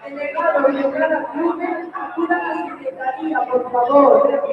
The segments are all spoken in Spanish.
Delegado y delegada Clube, acudan a la secretaría, por favor.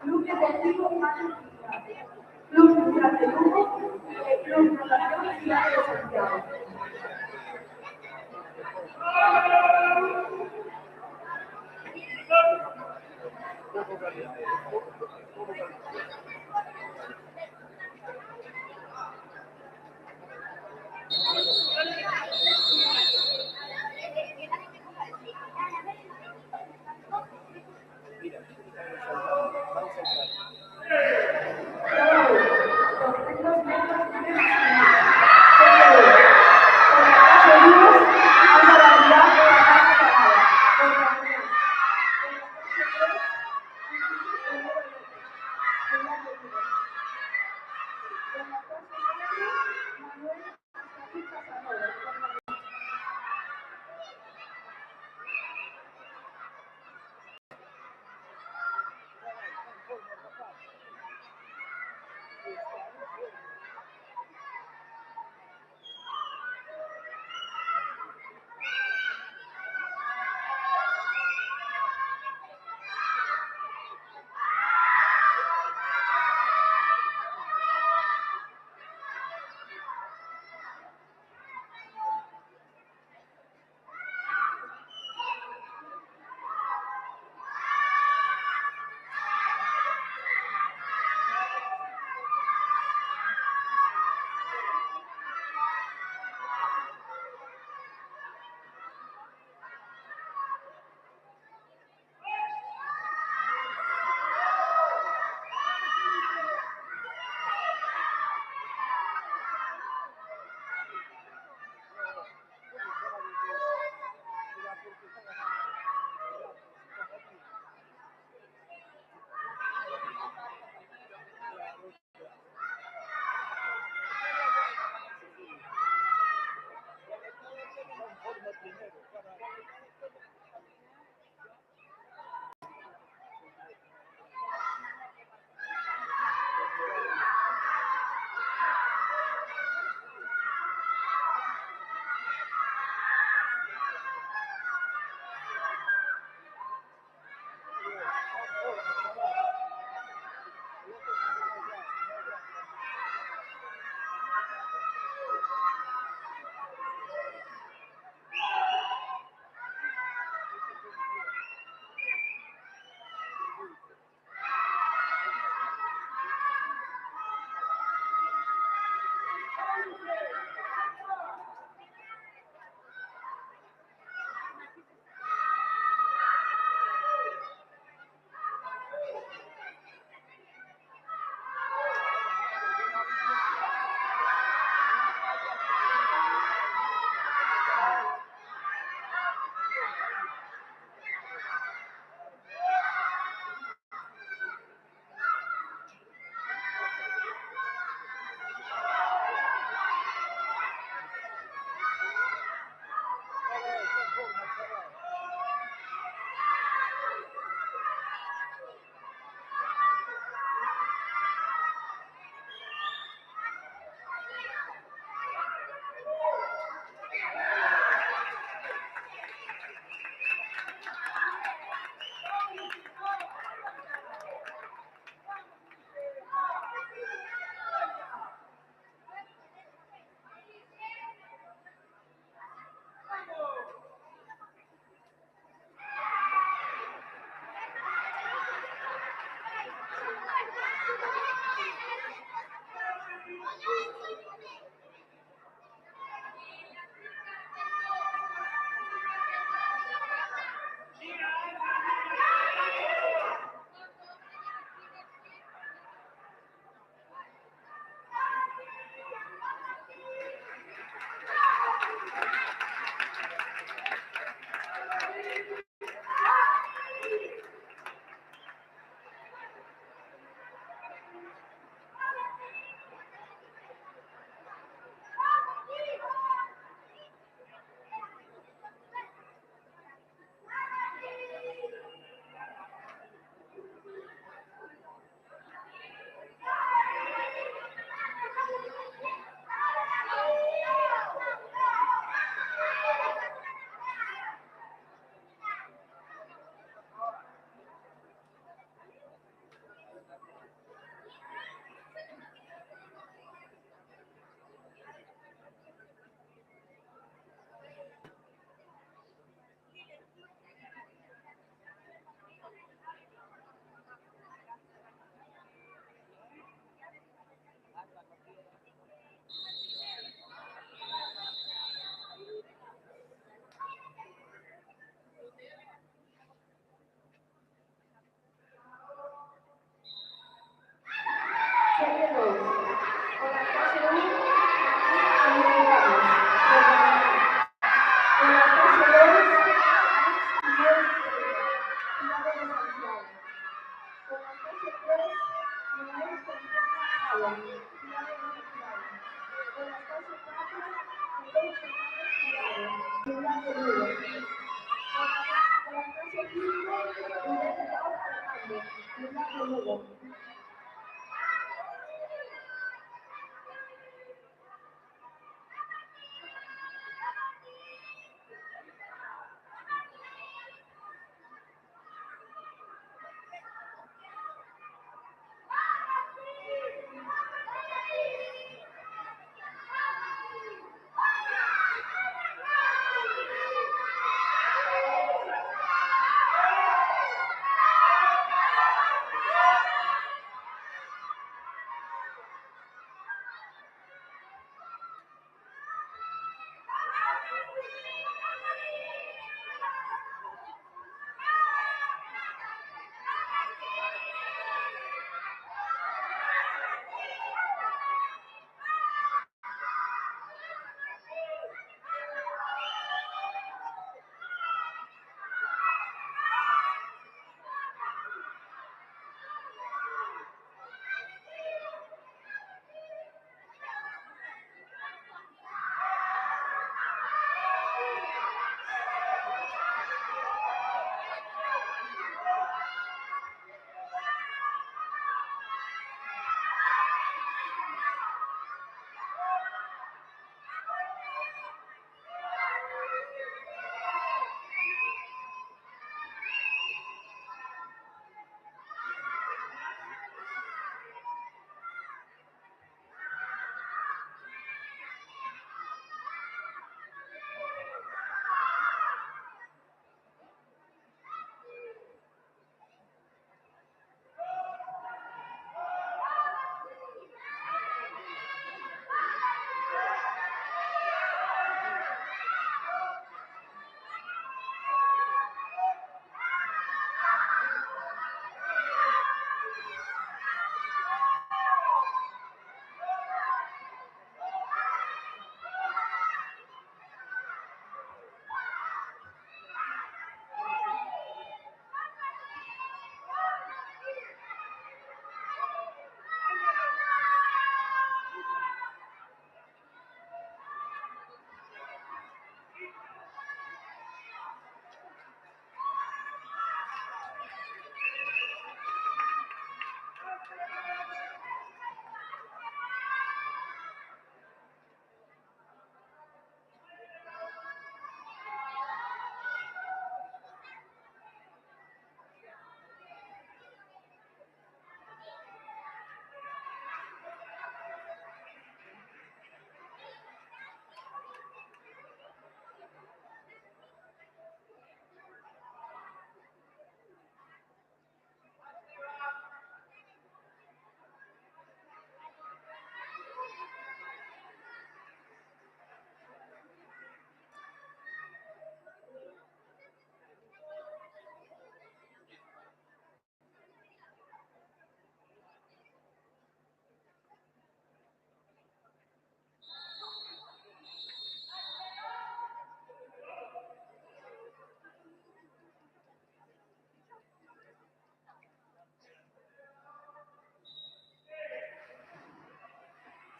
Club Deportivo Mágico, Club Social de Lugo y el Club Natación Ciudad de Santiago.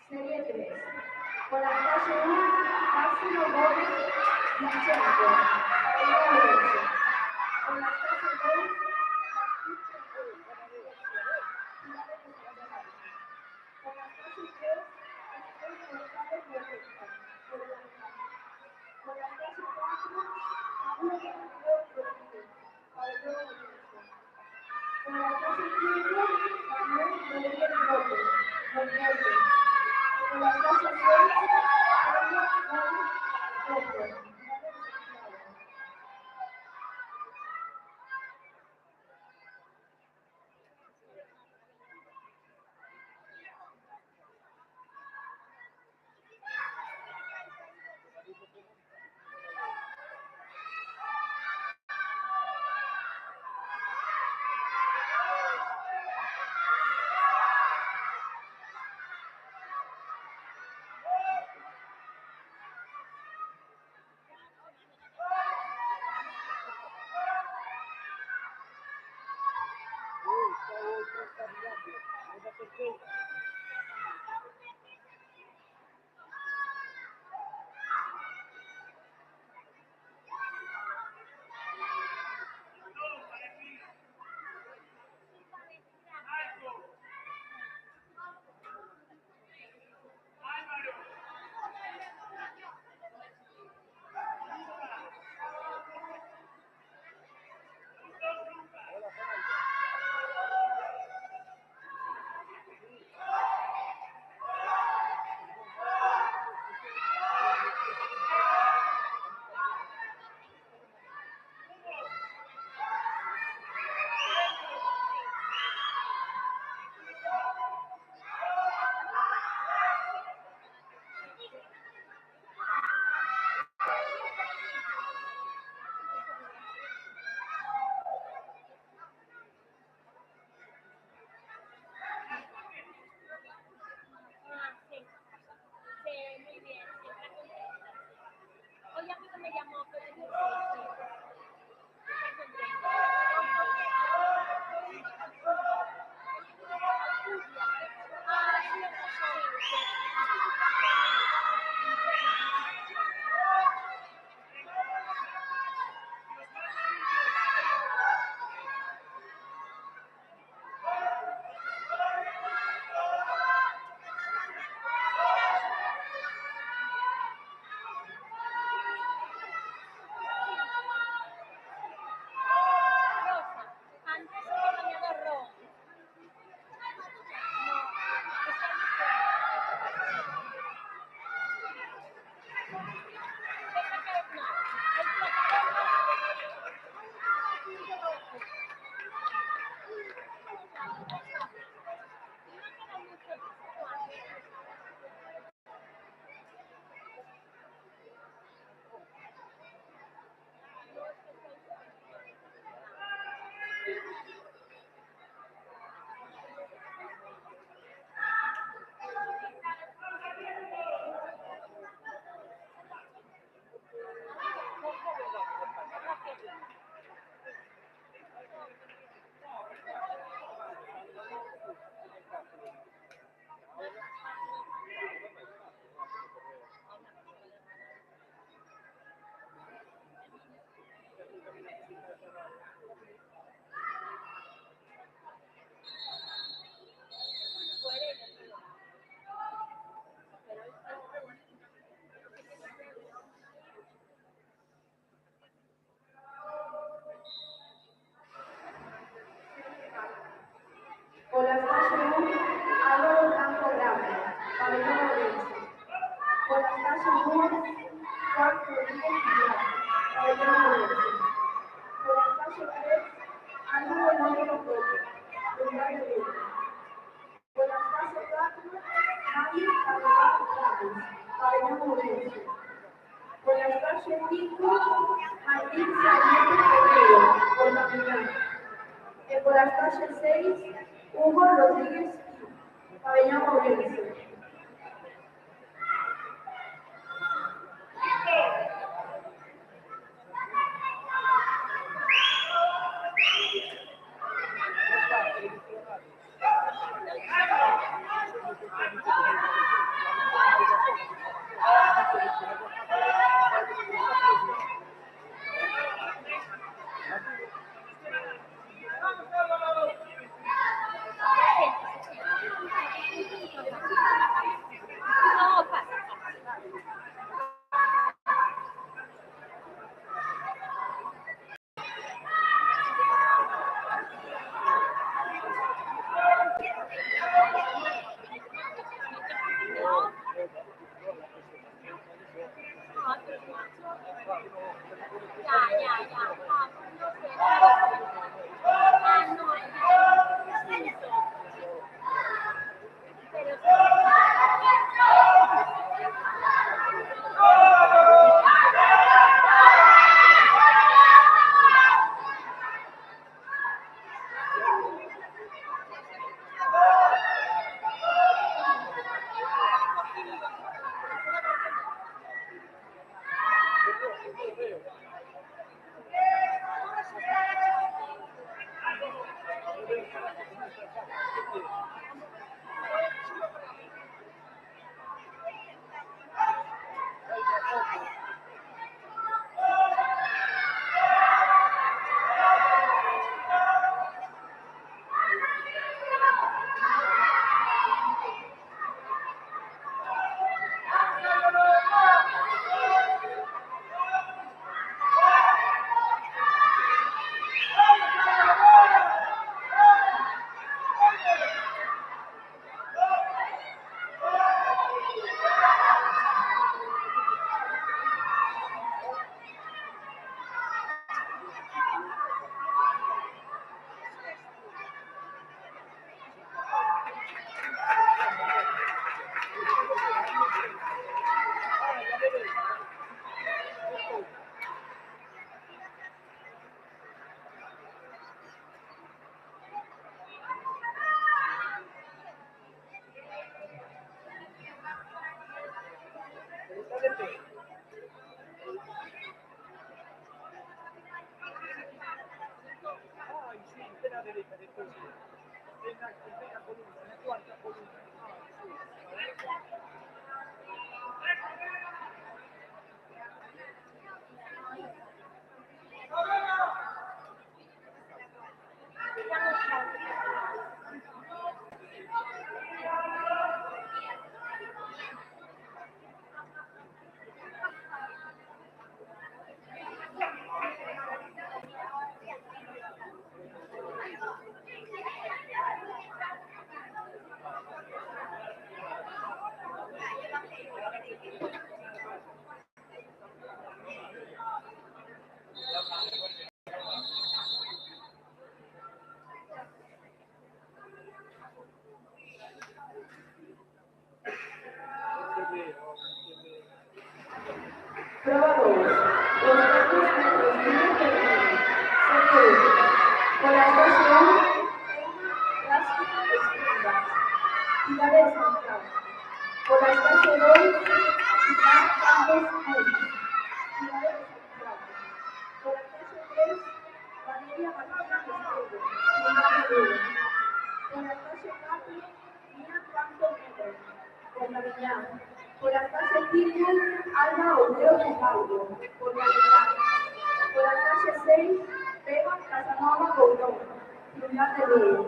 Serie 3. Con la clase 1, Máximo Gómez Vicente, primera derecha. Con la clase 2, con la clase 3, González Borreta, por la mitad. Con la clase 4, Pablo Rodríguez, Pablo Rodríguez. Con la clase 5, Manuel Rodríguez López, Monroy. Con la clase 6, Pablo Gómez López. Por la calle 1, Álvaro Blanco Grande, Pabellón Orense. Por la calle 1, Juan Rodríguez Vidal, Pabellón Orense. Por la calle 3, Álvaro López López, Lugar de Villa. Por la calle 4, Mario Carvajal Chávez, Pabellón Orense. Por la calle 5, Martín Sarmiento Ferreiro, por la Milán. Por la calle 6, Hugo Rodríguez y Pabellón Orense. Luna. Por la calle 4, Mía Franco Negro, por la Viña. Por la calle 5, Alba Obrero Pujaulo, por la Viña. Por la calle 6, Beba Casanova Bourón, Ciudad de Río.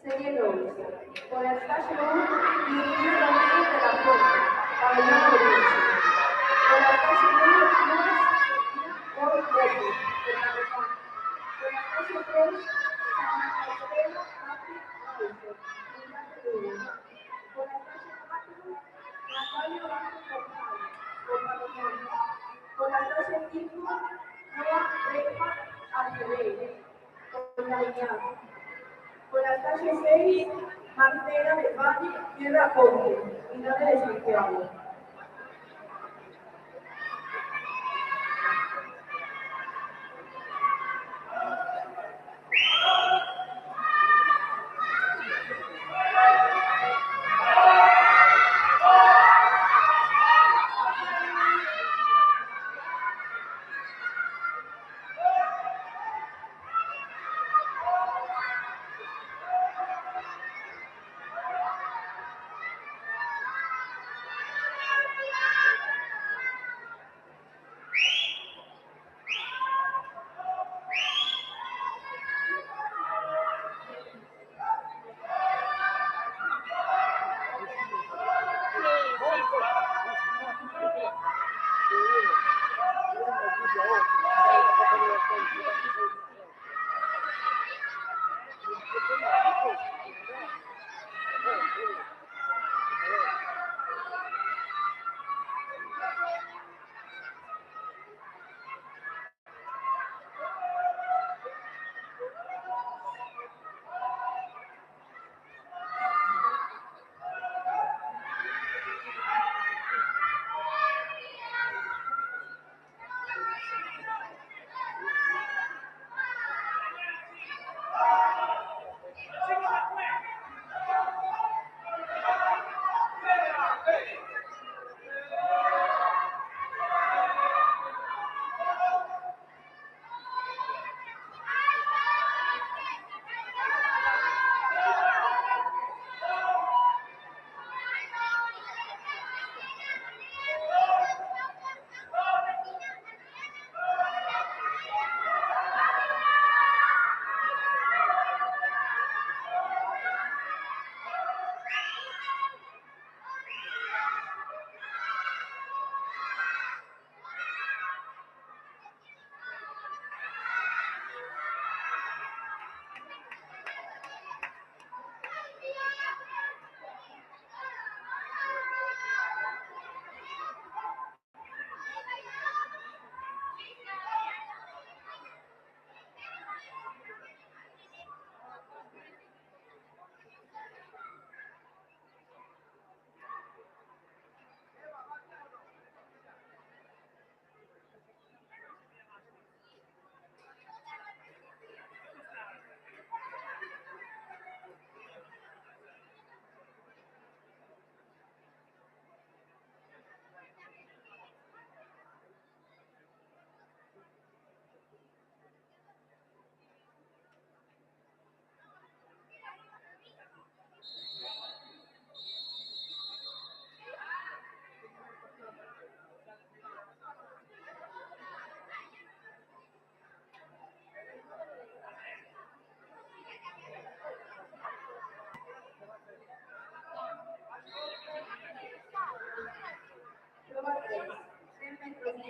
Serie 2. Por la calle 1, Virginia Domínguez de la Puerta, Pabellón Orense. Por la calle 9, Luis Hoy López, de la Repán. Por la calle 3, San Alfredo Patrick Augusto, Ciudad de Luna. Por la calle 4, Natalia Vázquez González, por Pabellón. Por la calle 5, Noa Repa Acevedo, por la Viña. Por la calle 6, Marcela del Valle, Tierra Ponte, Ciudad de Santiago.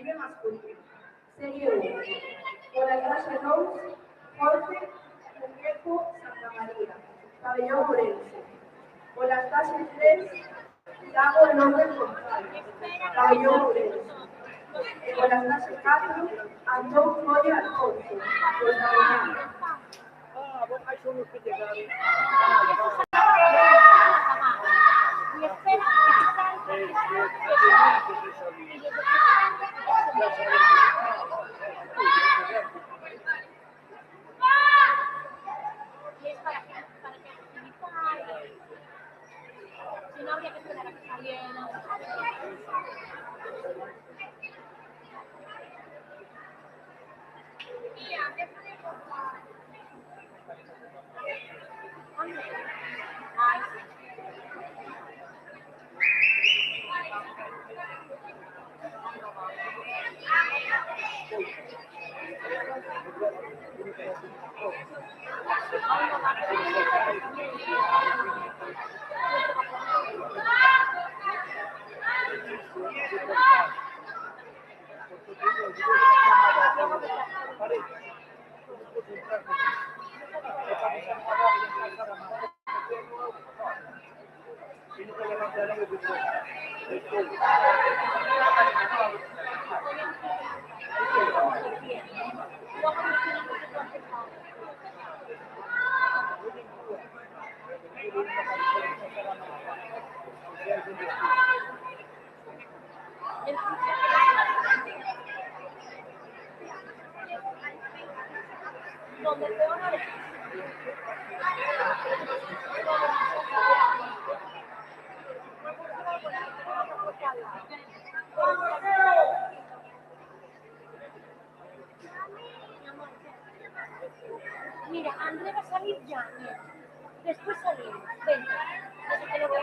libre masculino. Serie 1. Por la clase Rose, Jorge Muñeco Santa María, Pabellón Orense. Por la clase 3, Tiago López González, Pabellón Orense. Por la clase 4, Antón Moya Alfonso, por Pabellón. Ahí son los que llegaron. Y espera que si no habría que esperar a que salieran. Ay, donde te van a ver. Mira, André va a salir ya, mira. Después salimos. Ven. Desde que lo veo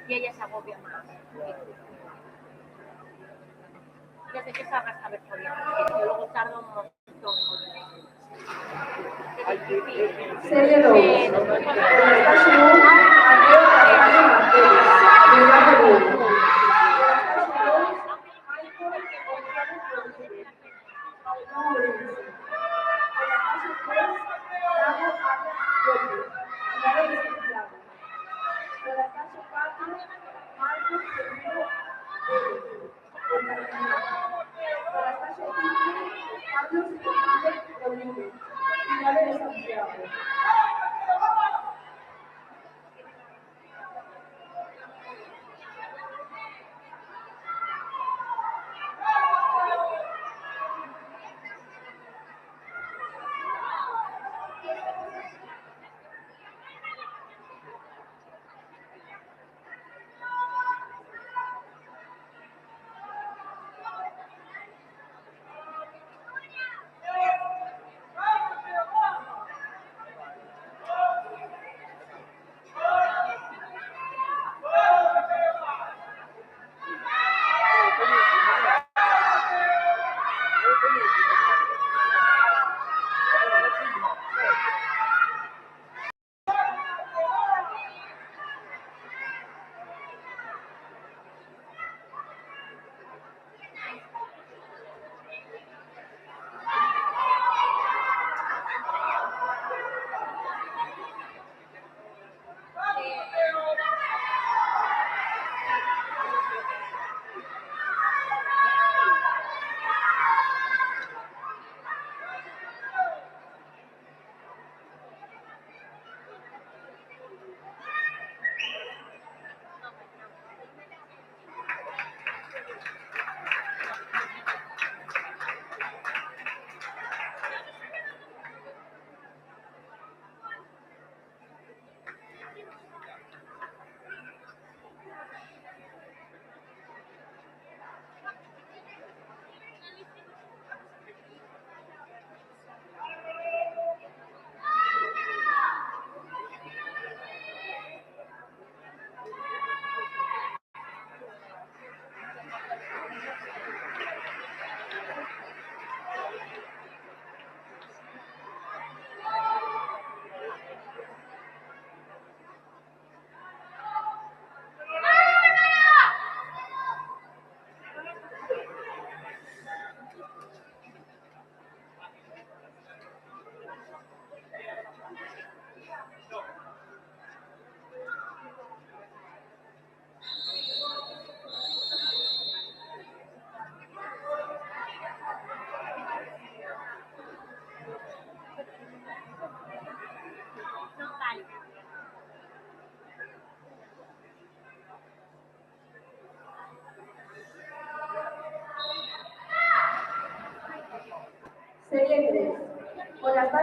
y ella se agobia más. Desde que salgas a ver por yo luego tardo un montón. Serie 2. Por la clase 1, Mateo Castillo Martínez, de grado 1. Por la clase 2, Michael González Rodríguez, Pabellón Orense. Por la clase 3, Tiago Arias López, Ciudad de Santiago. Por la clase 4, Marcos Pedro Pérez, por Cartagena. Por la clase 5, Carlos Fernández Rodríguez, Ciudad de Santiago.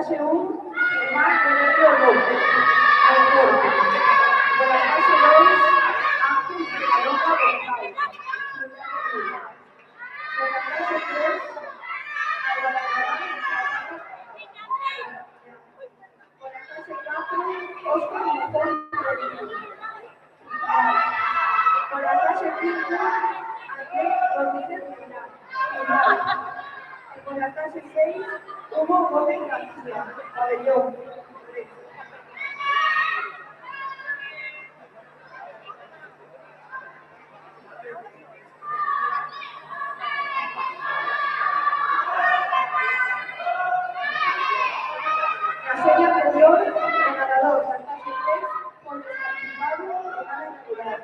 clase 1, Germán Guerrero López, Autor. Por la clase 2, Ángel Villalonga González, Ciudad de Lima. Por la clase 3, Álvaro Galán, por la clase 4, Óscar Nicol Rodríguez. Por la clase 5, Andrés Rodríguez Vidal. Por la clase 6, Hugo Gómez García, Pabellón. La serie anterior, el ganador, la clase 3, por desparticipado de gana natural.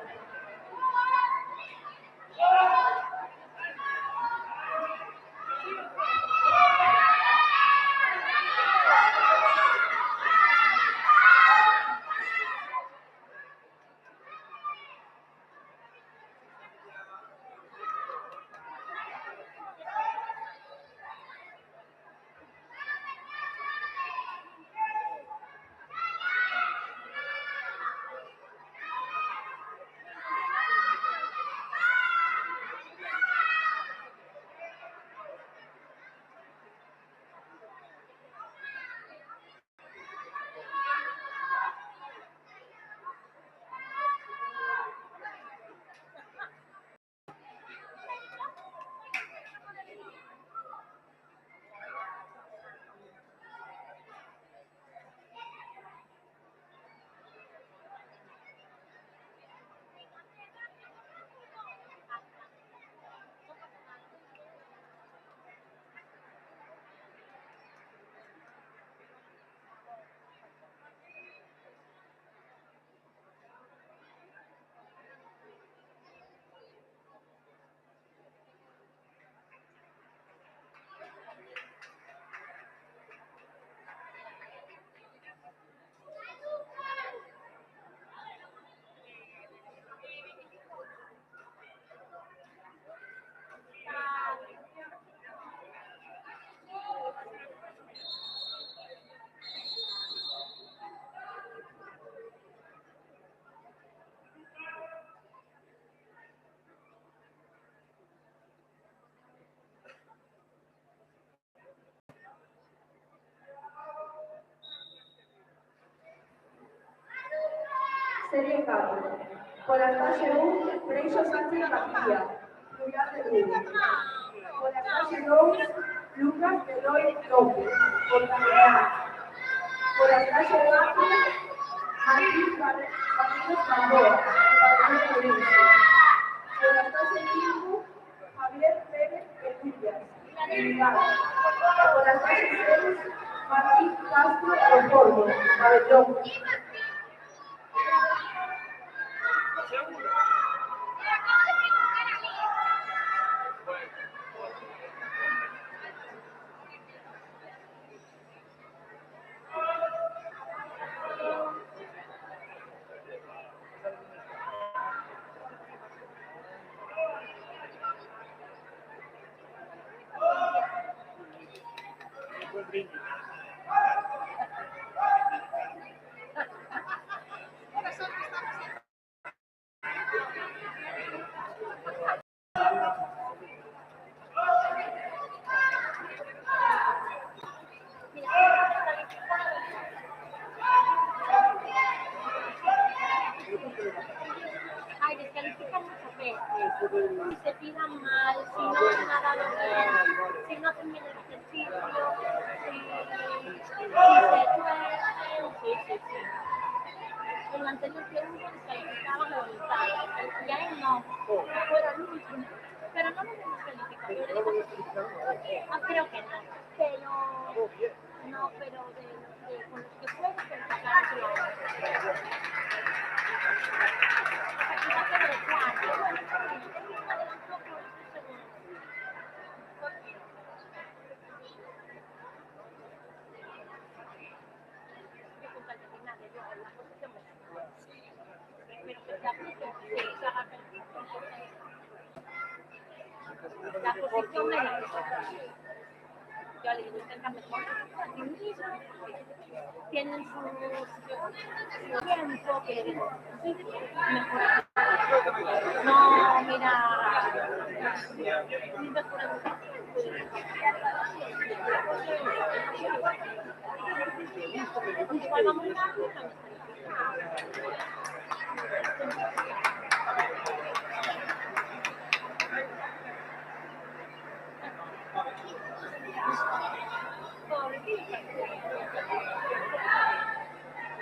Serie 4. Por la clase 1, Freixo Sánchez García, Ciudad de Lima. Por la clase 2, Lucas Bedoy López, Portavenera. Por la clase 4, Martín Barrios Gamboa, Pabellón Provincia. Por la clase 5, Javier Pérez Petillas, Bilbao. Por la clase 6, Martín Castro Oporto, Pabellón. Ay, descalifican muchas veces. Si se fijan mal, si no han nadado bien, si no hacen bien el ejercicio, si se tuercen, sí. En el anterior que hubo descalificaban a voluntad, y a él no, fuera el último. Pero no lo hemos descalificado. Creo que no, pero no, pero con los que fue descalificado, claro. La posición de la yo le digo, intenta mejor a ti mismo, tienen su tiempo que mejorar. No, mira,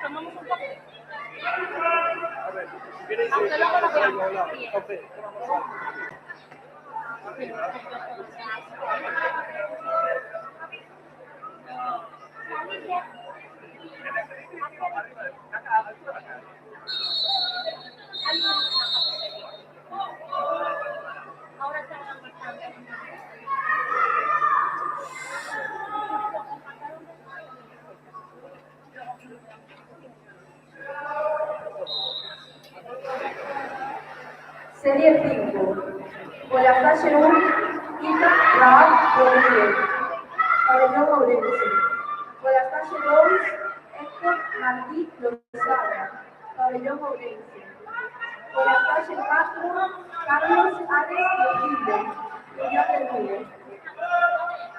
tomamos un café. A ver, si queréis, Aunque luego lo veamos. hablar. Café, tomamos algo. Ahora estamos bastante. Serie 5. Con la fase 1, Ita Raab Rodríguez, Pabellón Ourense. Con la fase 2, Héctor Martí Lozada, Pabellón Ourense. Con la fase 4, Carlos Alex Rodríguez, Villa del Río.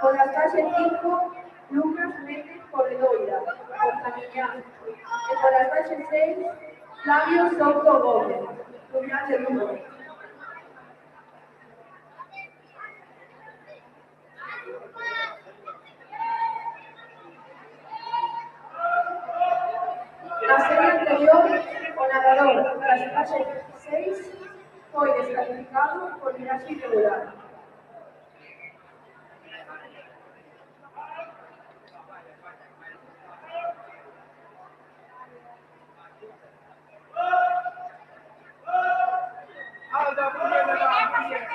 Con la fase 5, Lucas Méndez Corredoira, Montañán. Y con la fase 6, Flavio Soto Gómez, Villa del Río. La serie anterior, o nadador tras fase 6, foi descalificado por viraxe irregular. Alda, muy bien, Alda, muy bien.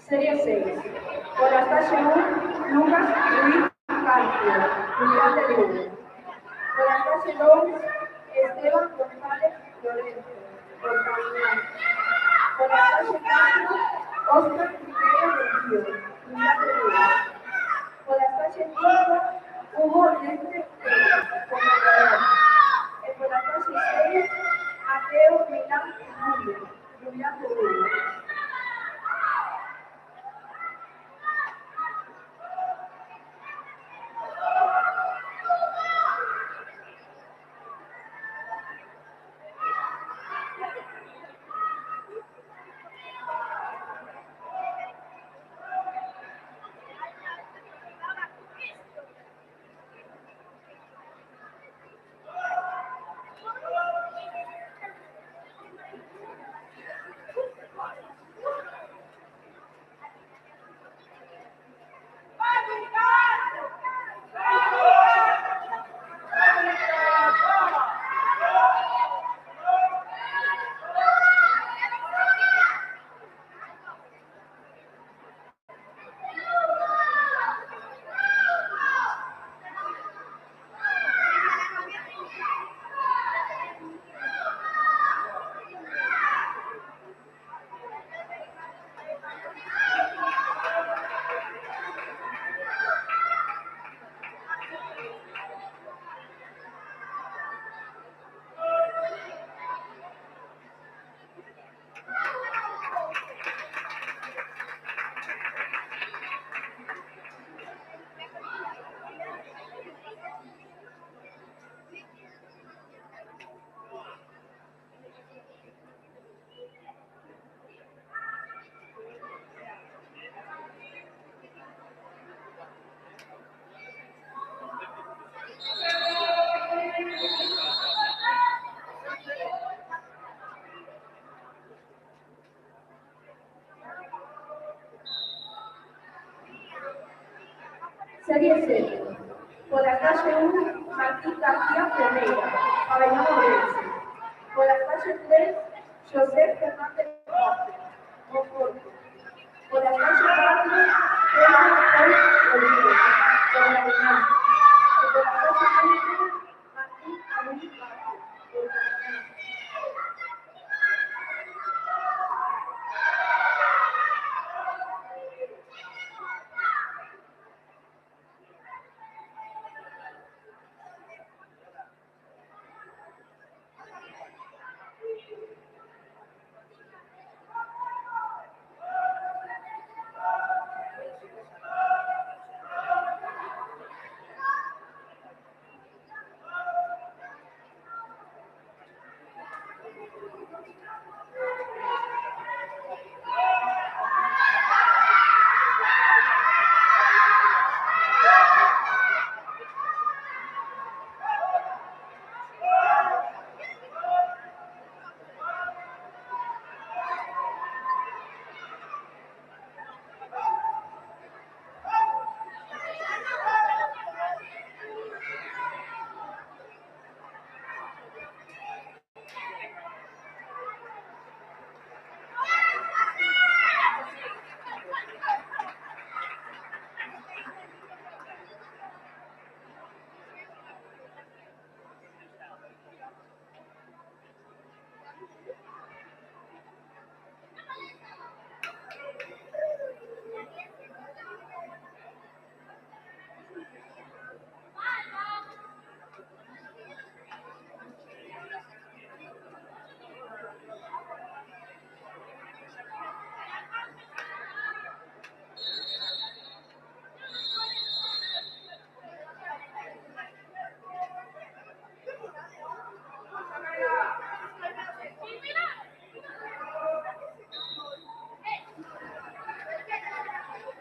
Serie 6. Con la fase 1, Lucas Ruiz Cancio, Villa del Río. Con la fase 2, Esteban González Lorenzo, Montañán. Con la fase 4, Óscar Rivera del Río, Villa del Río. Con la fase 5, Hugo Lente Pérez, Montañán. Y con la fase 6, Mateo Milán Rubio, Villa del Río. Serie 7. Por la calle 1, Martín García Pereira, Pabellón Orense. Por la calle 3, José Fernández Vázquez, Monforte. Por la calle 4, Pedro Paul Rodríguez, por la Arenal. Y por la calle 5, Martín Abril Vázquez, por la Arenal.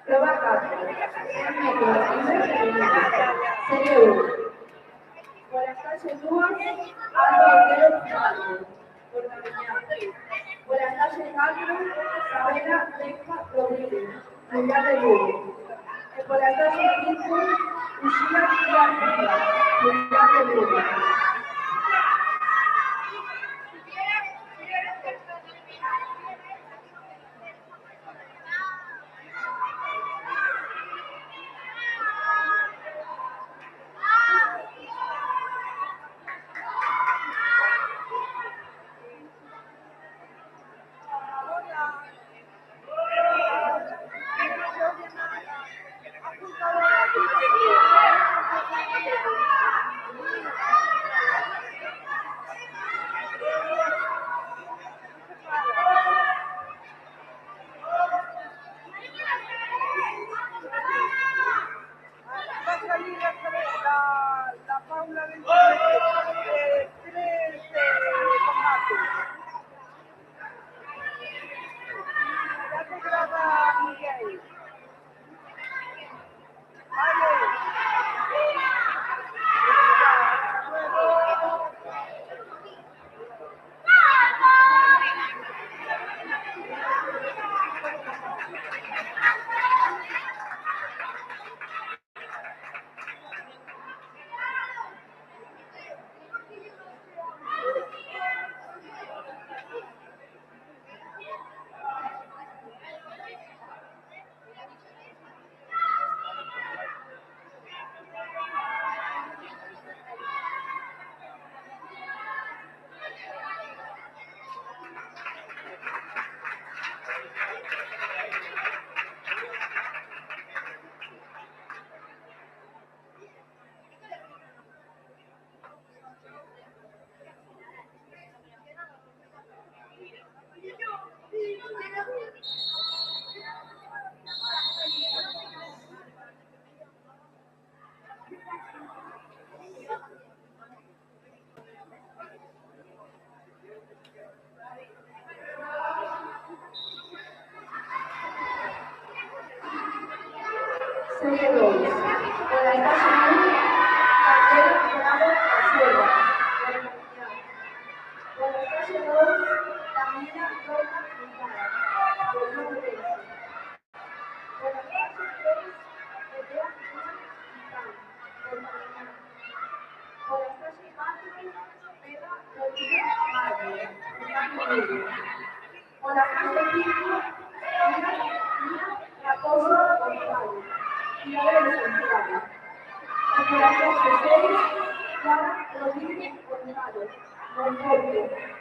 Prueba 4. 100 metros libres femeninos. Serie 1. Por la calle 2, Aldo Otero Fumato, por la Mañana. Por la calle 4, Isabela Leja Rodríguez, Ciudad de Lugo. Y por la calle 5, Lucía García, Ciudad de Lugo. La Paula del tres combates. Ya te graba Miguel. Serie 2. Por la calle 1, Candela Bravo Azuela, por la Mañana. Por la calle 2, Camila Roca Quintana, por la Orense. Por la calle 3, Medea Cruz Murillo. Por la calle Quito, María Raposo González, Ciudad de Santiago. Por la calle 6, Clara Rodríguez González, Montevideo.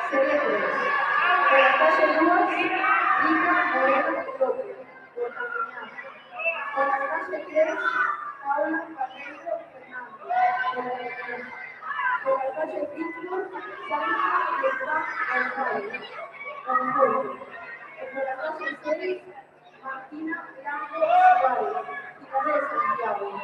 Serie 3. Por la calle 2, Rita Moreno López, Botafomeño. Por la calle 3, Paula Carrero Fernández, Botafomeño. Por la calle Pittsburgh, Santa Esteban González, Conjunto. Por la calle 6, Martina Blanco Suárez, Ciudad de Santiago.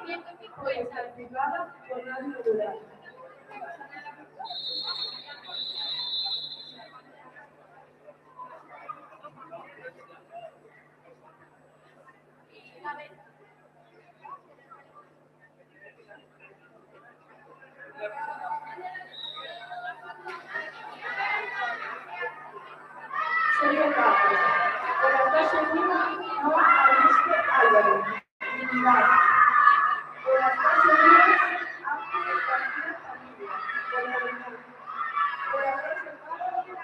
Fue certificada por Radio Rural. Sergio Carlos, por la calle 1, no Augusto Álvarez, Trinidad. Por la calle 10, Ángel García Familia, Guayabiná. Por la calle 4,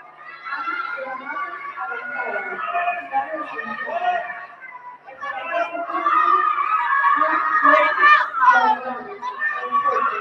Ángel de la Mata Avanzada, Ciudad de Santiago. Y por la calle 15, Juan González, Enfoque.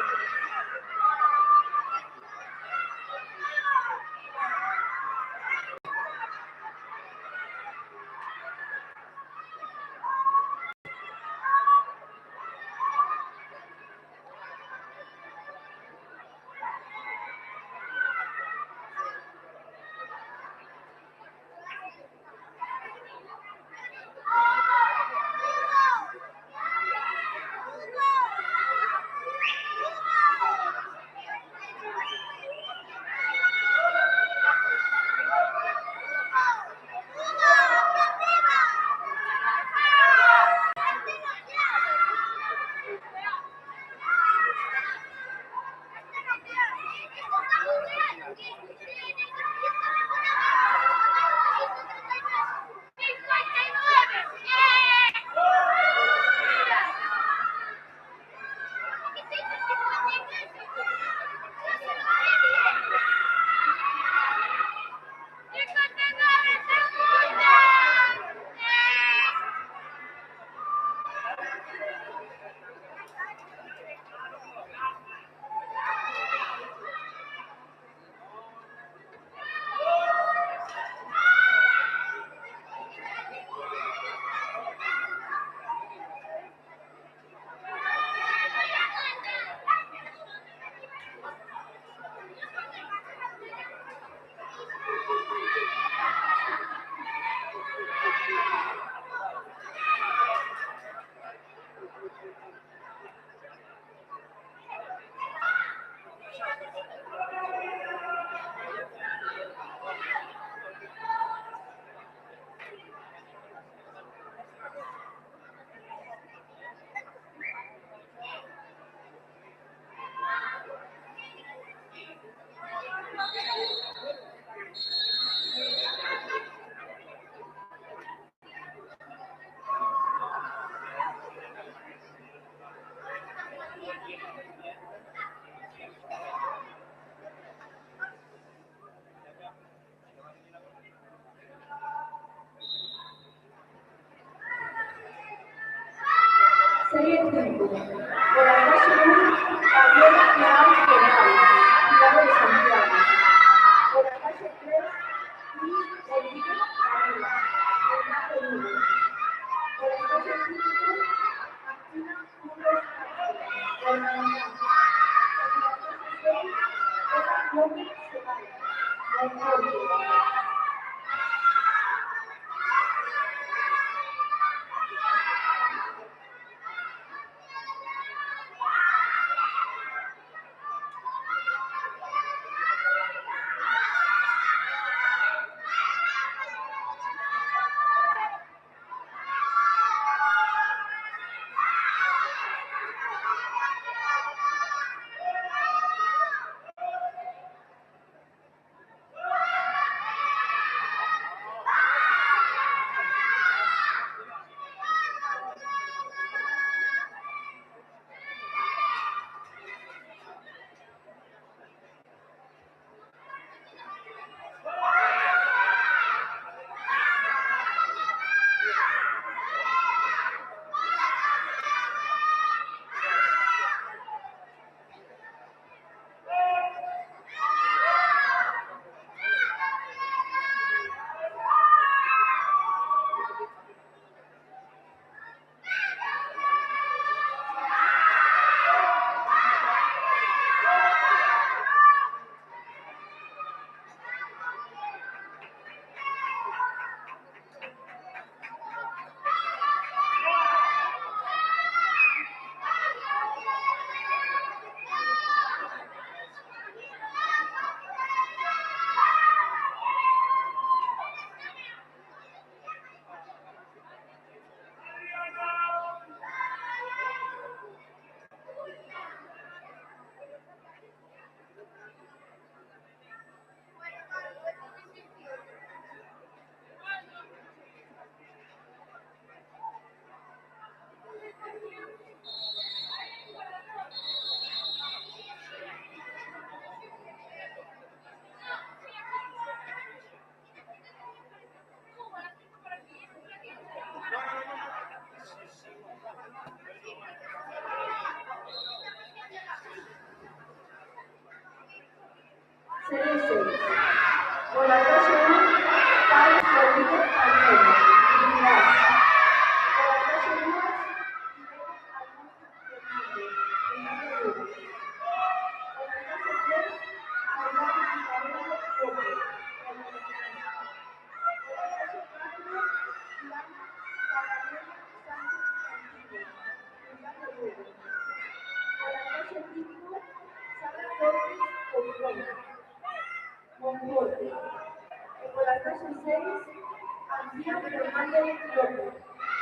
Villa Hernández López,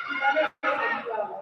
Ciudad de Santiago.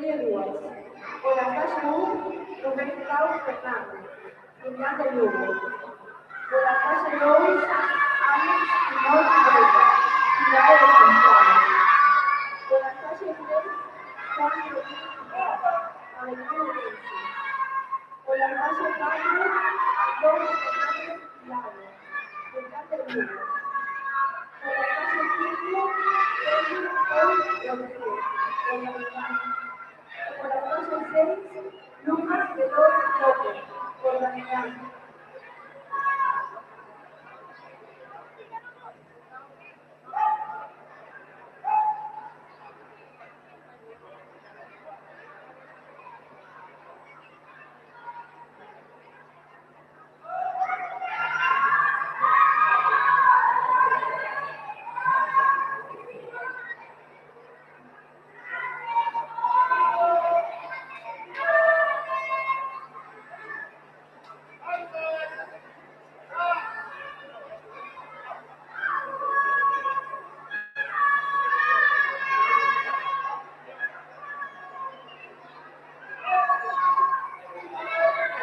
Serie 2. Por la clase 1, Rubén Clau Fernández, Julián de Lugo. Por la clase 2, Alex Pinot Vega, Ciudad de Santiago. Por la clase 3, Juan Rodríguez Ibarra, Avenida Orense. Por la clase 4, Antonio Fernández Milano, Julián de Lugo. Por la clase 5, Sergio Rodríguez, por la unidad. Por la clase 6, Lucas Veloz López, por la unidad.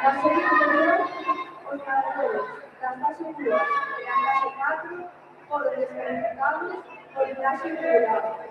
La serie anterior, ordenadores, las clases 2, la clase 4, por descalificables, por clase regular.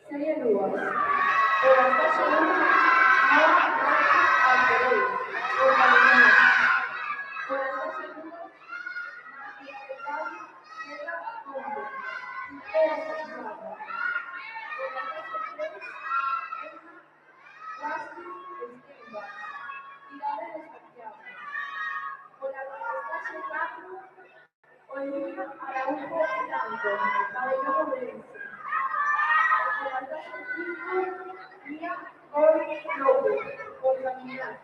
Serie Rúas. Por la clase 1, Noah Rojas Alvarez, por Caminar. Por la clase 2, Matías Delgado Sierra Pombo, Quintero Santiago. Por la clase 3, Emma Guasti Estimba, Tirada de Santiago. Por la clase 4, Olivia Araujo Blanco, Pabellón Orense. Por la clase 5, Mía Cori López, por Caminar.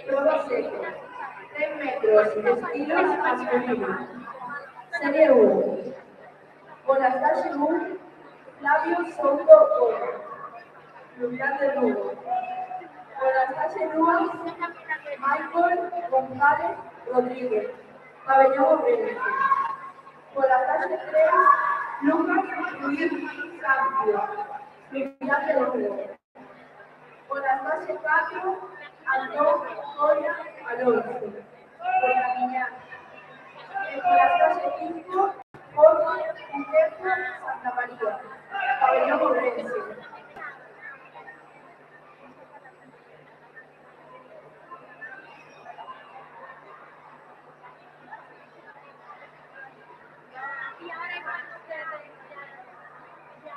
Prueba seca. 3 metros, estilos masculinos. Serie 1. Por la clase 1, Flavio Soto Gómez, Lugar de Nudo. Por la clase 2, Michael González Rodríguez, Pabellón Orense. Por la clase 3, Lucas Luis Sancio, Lugar de Nudo. Por la clase 4, Antón Coria Alonso, por Caminar. Por la clase 5, Jorge Guillermo Santa María, Pabellón Orense. Y ahora van ustedes ya.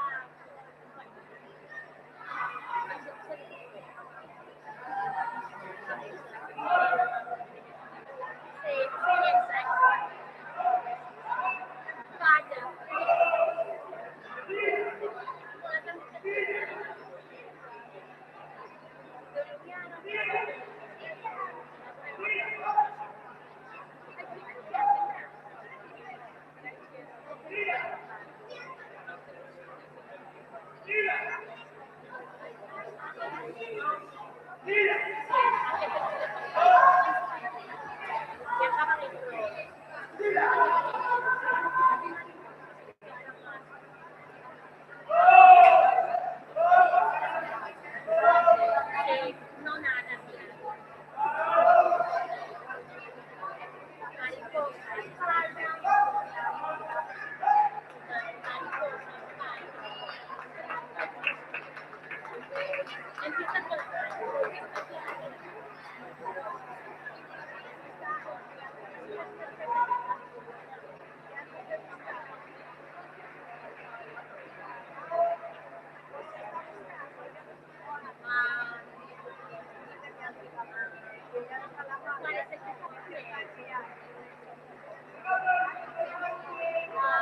¿Cuál es el que está primero?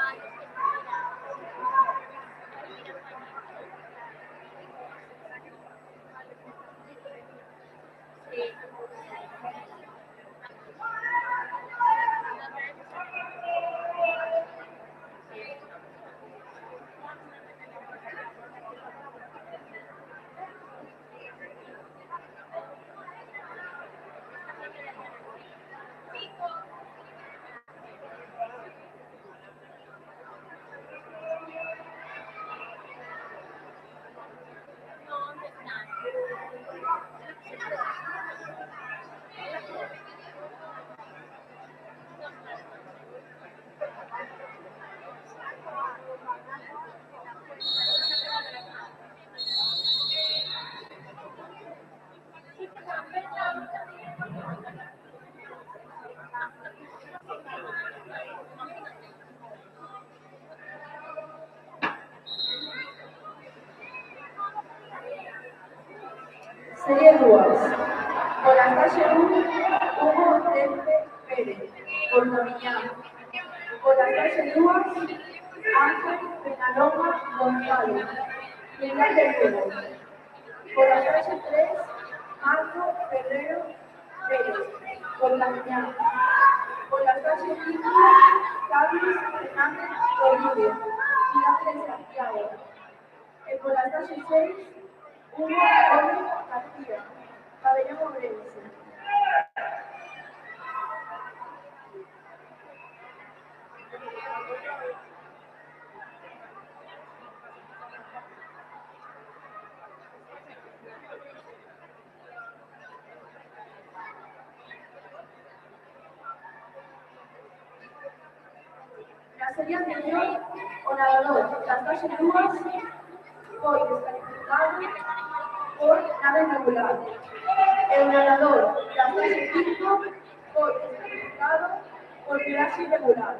Ay, es que está mira. No, no están. Serie 2. Por la calle 1, Hugo Tempe Pérez, por Noviñán. Por la calle 2, Ángel Penaloma González, Pilar del Fuego. Por la calle 3, Marco Ferrero Pérez, por Noviñán. Por la calle 5, Carlos Fernández Rodríguez, Pilar de Santiago. Por la calle 6, Hugo Gómez García, Pabellón Obrense. La serie anterior, Orador, las calles 2, fue descalificado por nada irregular. El orador, las calles 5, fue descalificado por violación irregular.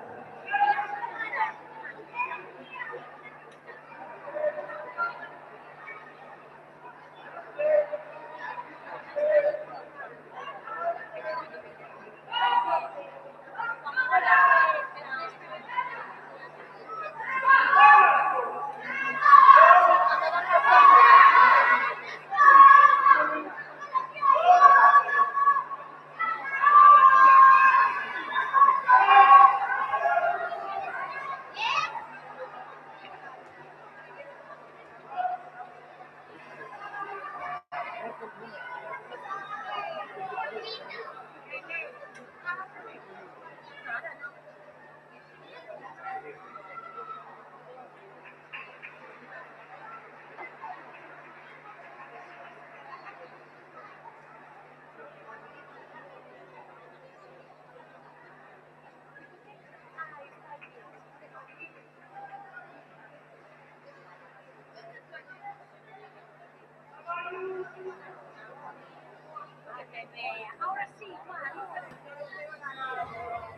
Ahora sí, Juan.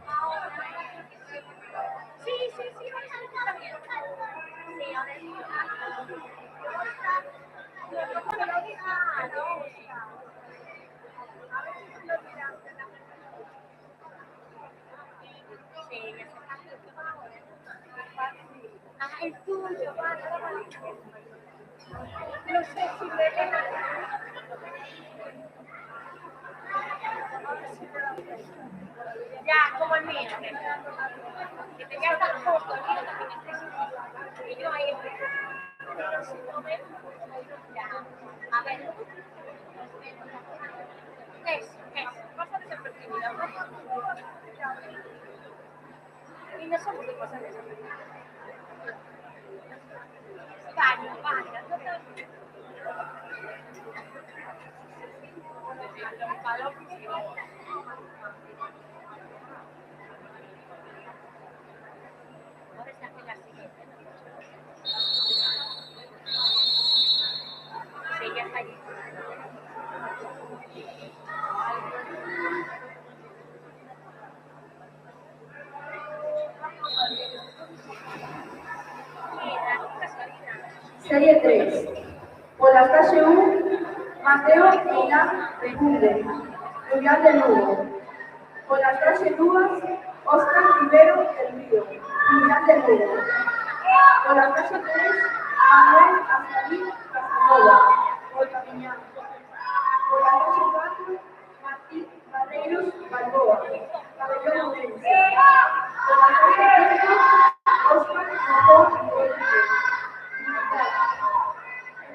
Ahora. Sí, sí, sí, está bien. Sí, ahora sí. Sí, ya se está ahora. Ajá, el tuyo, vale. No sé si me ya, como el mío. Que te ya está justo, el mío también es y yo ahí. Pero si no ves, ya. A ver. Eso. Pasa desapercibido. Y no somos de cosas desapercibidas. Vaya, no te... Ahora se hace la siguiente. Sí, ya está allí. Serie 3. Por la calle 1, Mateo Milán República. Julián de Lugo. Por las calle Duas, Oscar Rivero del Río, Julián de Lugo. Por la calle 3, Manuel Azarín Casanova, por Camiñán. Por la calle 4, Martín Barreiros Balboa, Pabellón Orense. Por la calle 5, Oscar Mojón Rodríguez, Trinidad.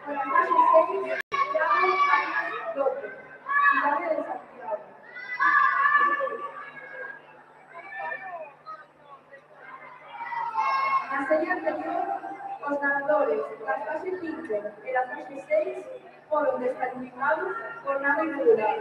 Por la calle 6, Llamo Arias López, Ciudad de Santiago. En la serie anterior, los ganadores, la calle 15 y la calle 6, fueron descalificados por nada irregular.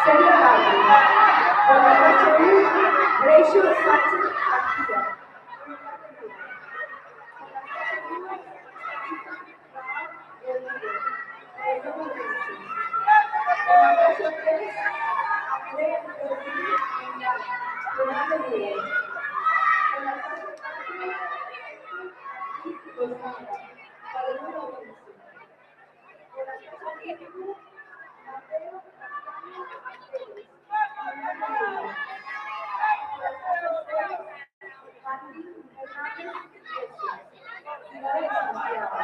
Serie 4. Por la calle 1, Recio Sánchez García. Por la calle 2, Raab Rodríguez, Pabellón Orense. Por la calle 3, Andrea Rodríguez Mengal, Julián de Lugo. Por la calle 4, Héctor Martí Lozada, Pabellón Orense. Por la calle Mateo Castaño Pérez, primero de por la estación 6, Martín Hernández Iglesias, Ciudad de Santiago.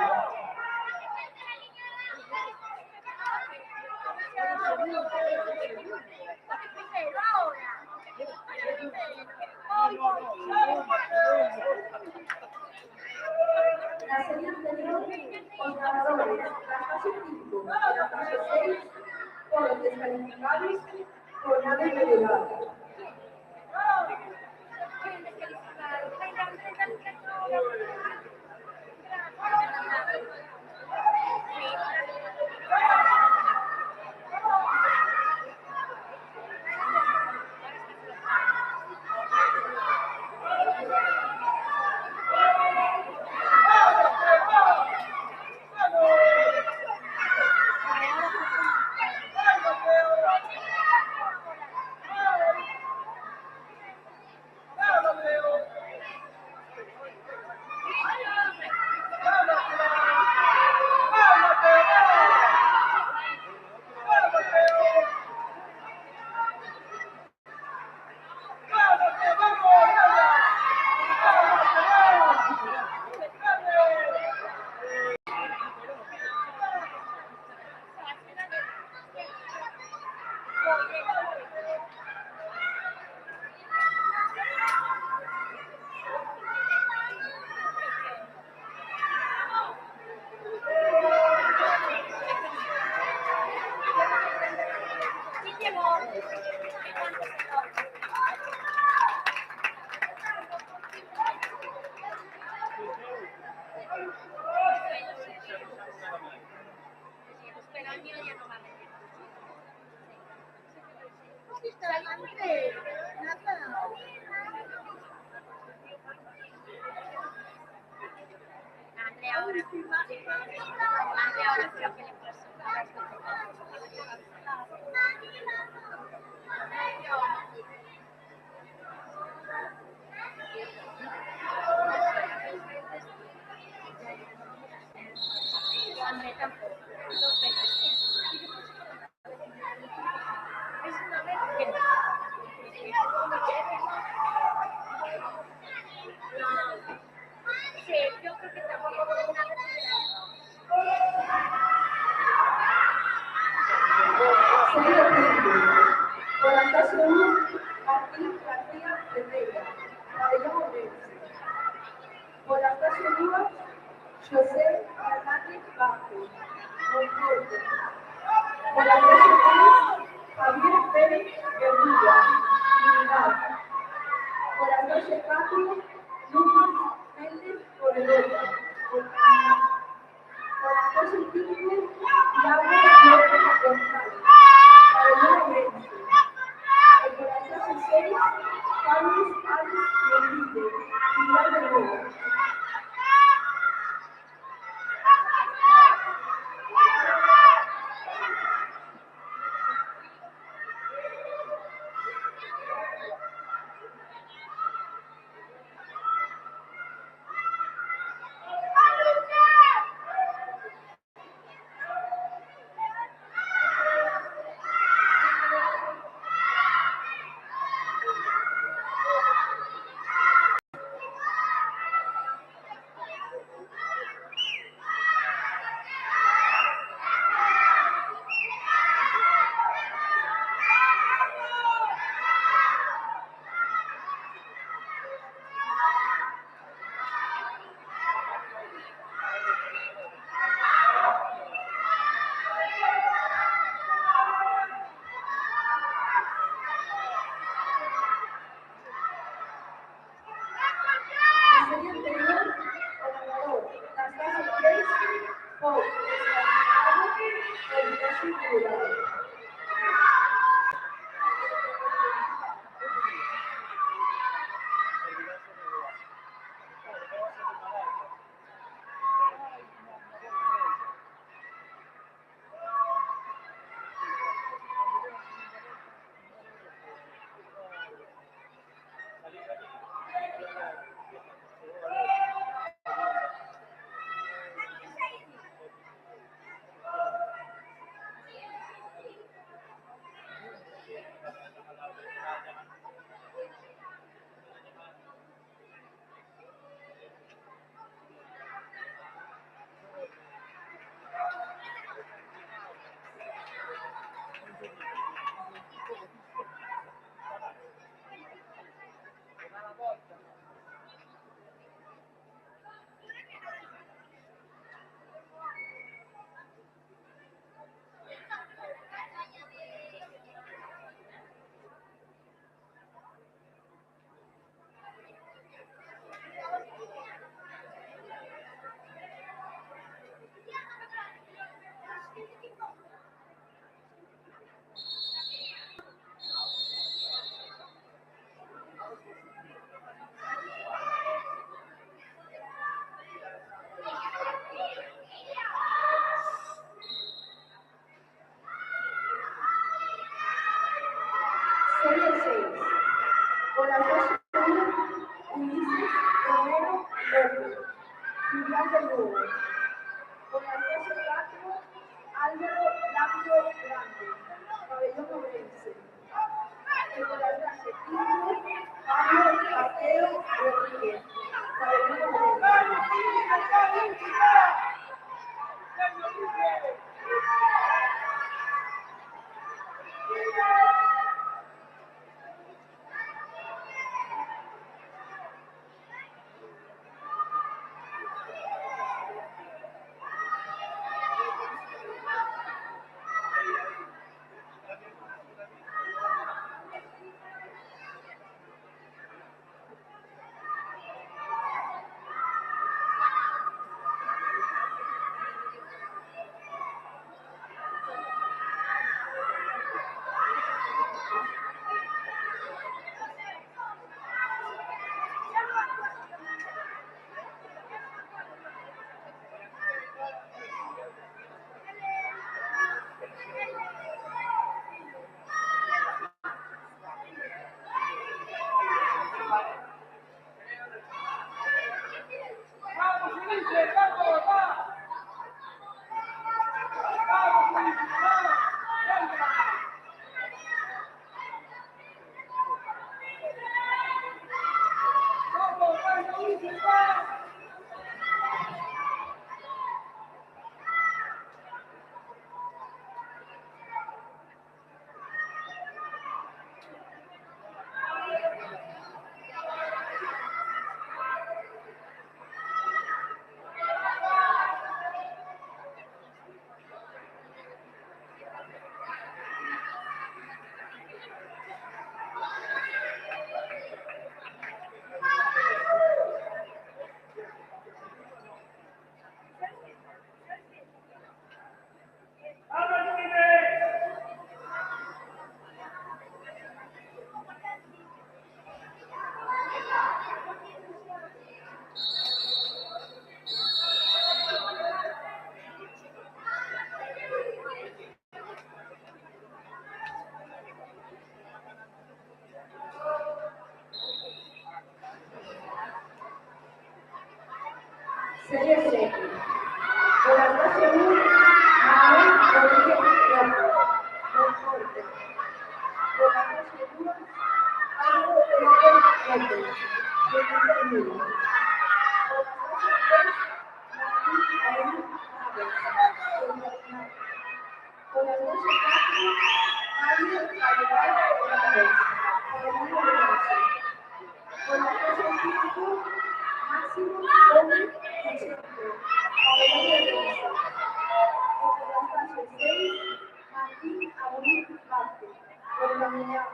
La serie anterior, los ganadores, la fase 5 y la fase 6 fueron descalificados por nada irregular. Ahora creo que le pasó. André tampoco. Dos veces. Es una vez que no. Sí, yo creo que también. Una vez Serie 5, por la estación 1, Martín García Ferreira, Pabellón Orense. Por la estación 2, José Hernández Vázquez, Monforte. Por la estación 3, Javier Pérez Guerrilla, Trinidad. Por la estación 4, Lucas Méndez Corredora, Portugal. Por la estación 5, Thiago López González, Pabellón Orense. Y por la estación 6, Carlos Alex Rodríguez, Ciudad de Nueva. La serie anterior, el ganador, la fase 3, fue descalificado por diversos irregulares. Serie 6. Por la clase 1, Ulises Romero López, Julián de Lugo. Por la clase 4, Álvaro Lambio Grande, Pabellón Orense. Y por la clase 5, Pablo Mateo Rodríguez, Pabellón Orense. Serie 7. Por la clase 1, Manuel Rodríguez López, Monforte. Por la clase 2, Pablo López López, Felipe Lugo. Por la clase 3, Martín Aún Naves, Guadalajara. Por la clase 4, Mario Calderón Naves, Pabellón Orense. Por la clase 5, Máximo Gómez Pacheco, Pabellón Orense. Y por la clase 6, Martín Aún Vázquez, por la unidad.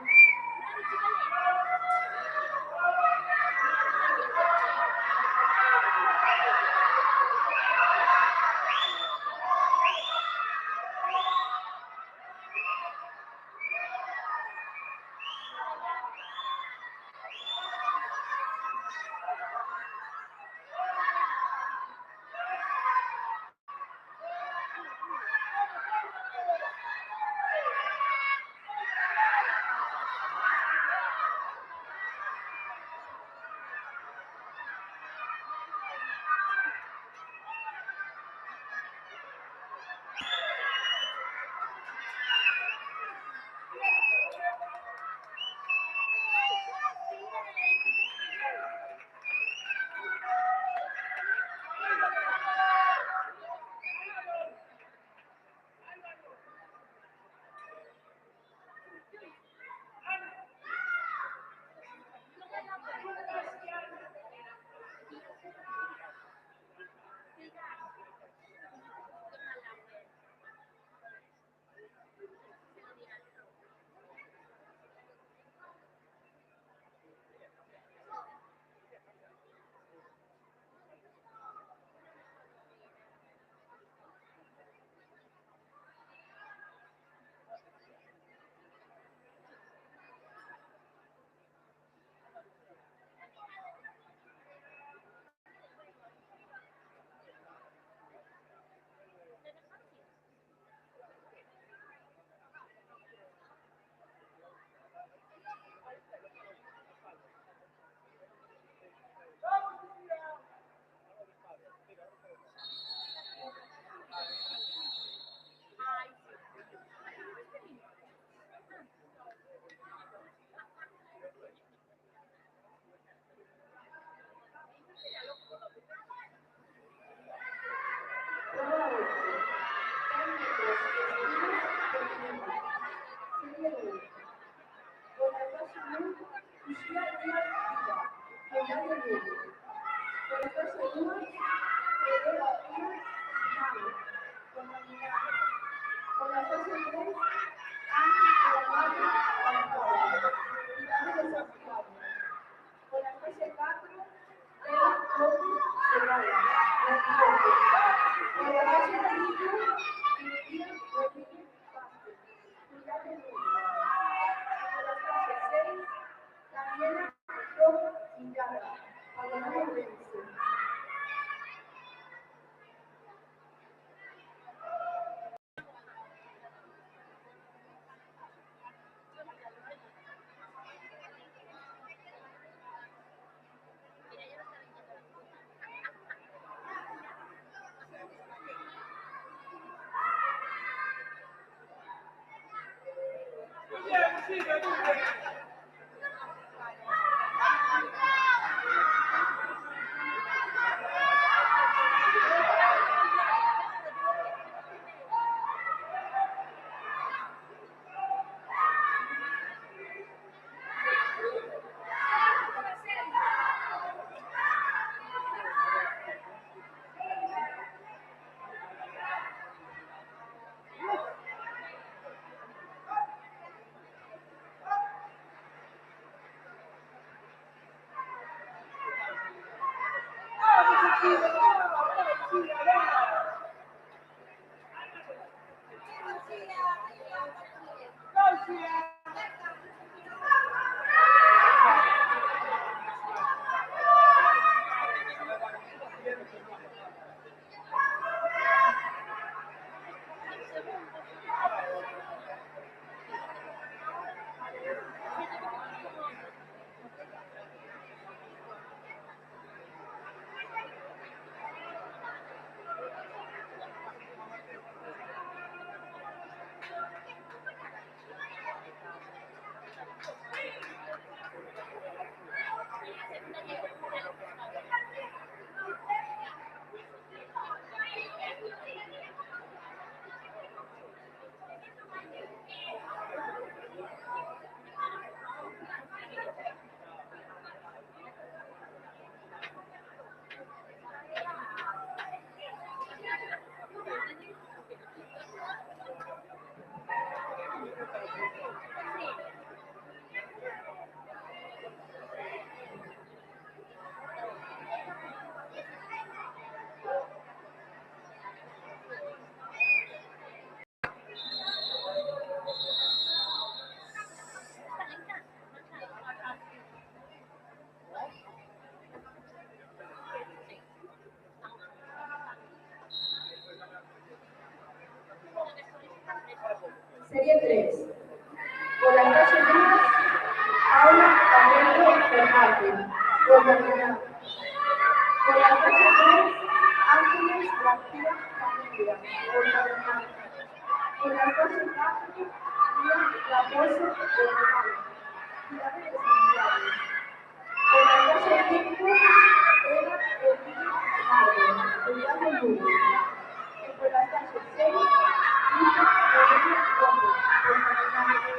Por la calle 3, Ángel de la María Pamplona, Pilar de Santiago. Por la calle 4, Eva López Serrano, Residente. Por la calle 5, Silvia Rodríguez Vázquez, Pilar de Luna. Por la calle 6, Daniela Rojas Illaga, Pabellón Orense. Serie 3. Por la calle Díaz, Paula Carrero Fernández, Guadalajara. Por la calle 3, Ángeles García Familia, Guadalajara. Por la calle 4, Lía Raposo Guadalajara, Ciudad de Santiago. Por la calle 5, Eva Rodríguez Margo, Ciudad de Luna. Y por la calle 6, Rita Moreno Gómez, Guadalajara.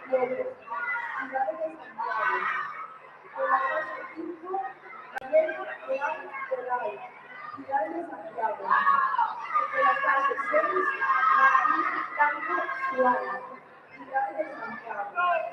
López, Ciudades de Santiago. Por la calle 5, Miguel Real Olay, Ciudad de Santiago. Por la calle 6, Martín Blanco Suárez, Ciudad de Santiago.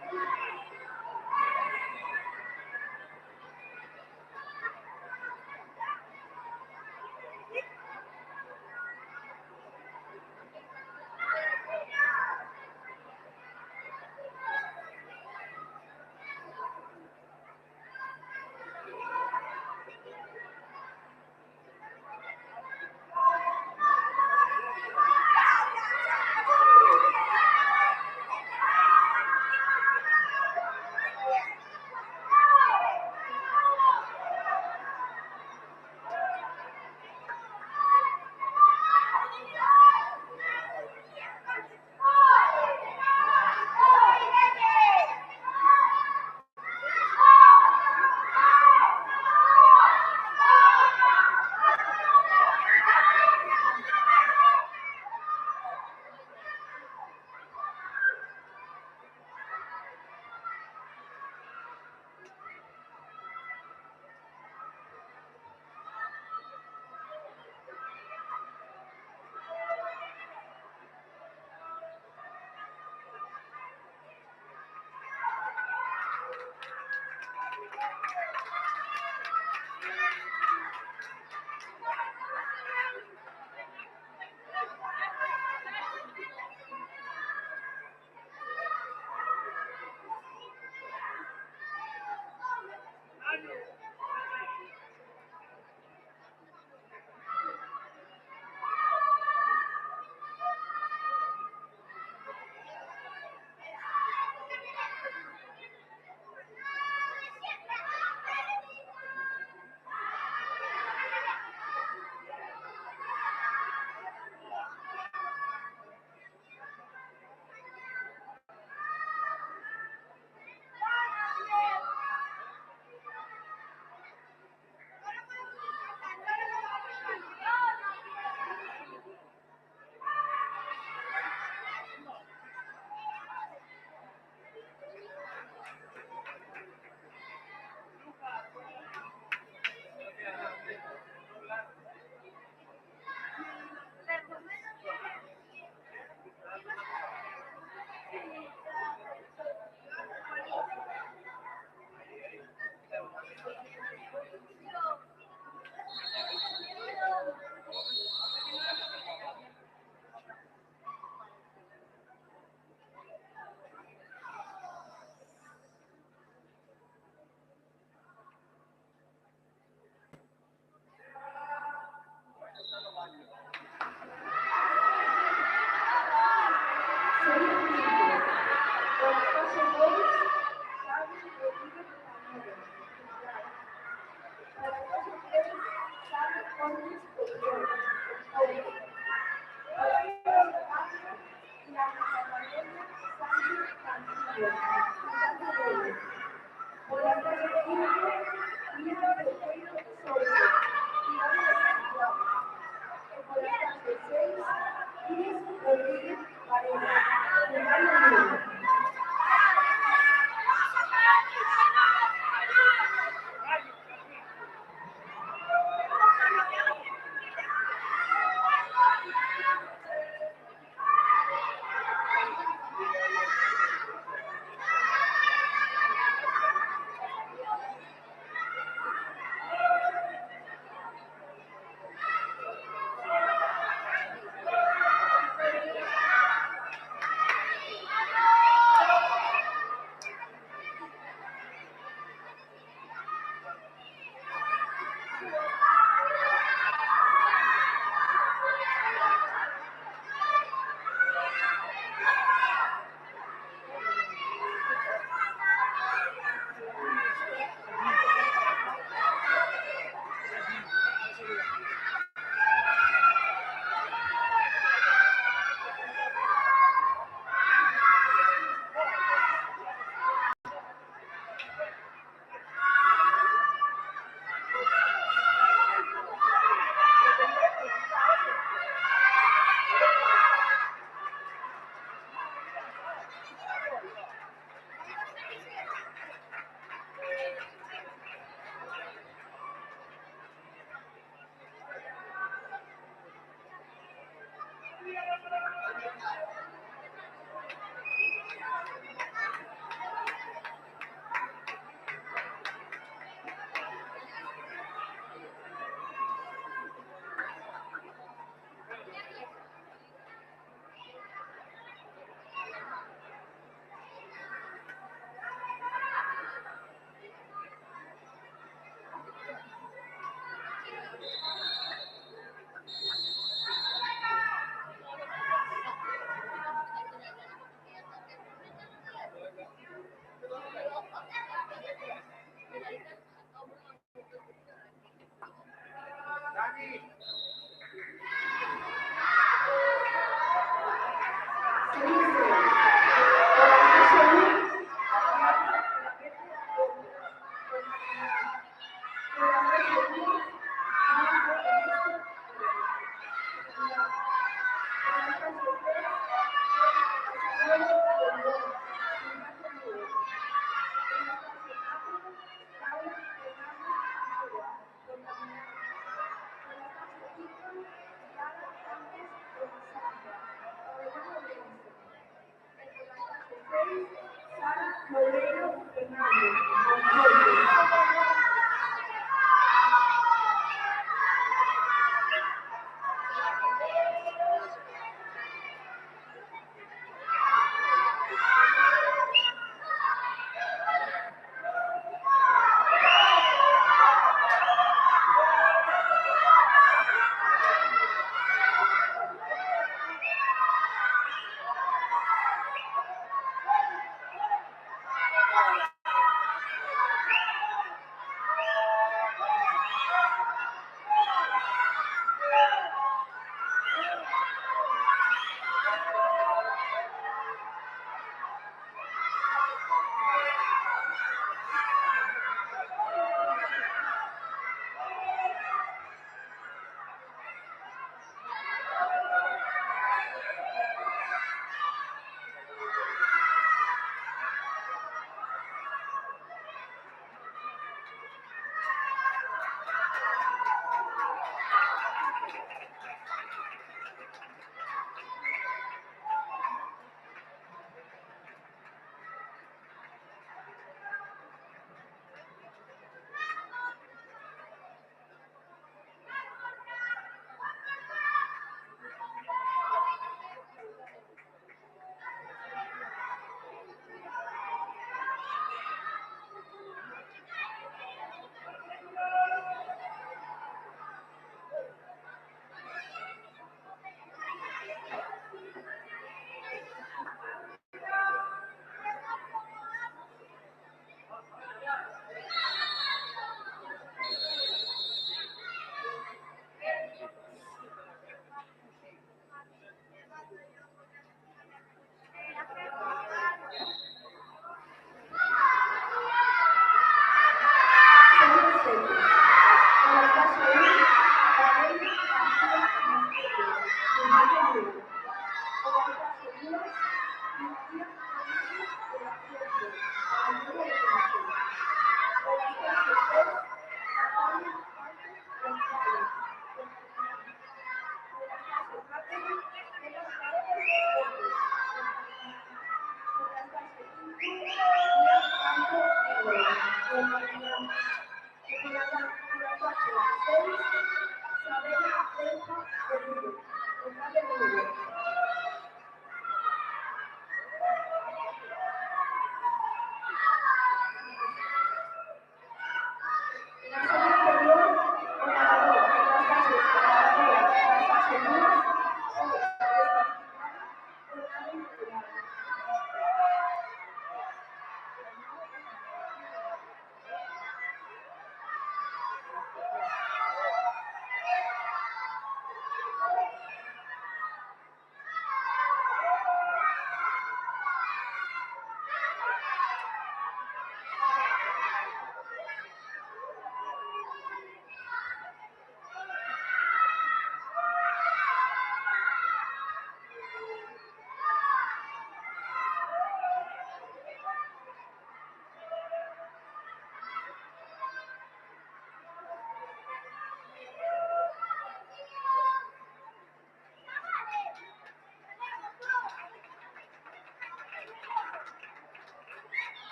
Sara Moreiro Hernández, Monforte.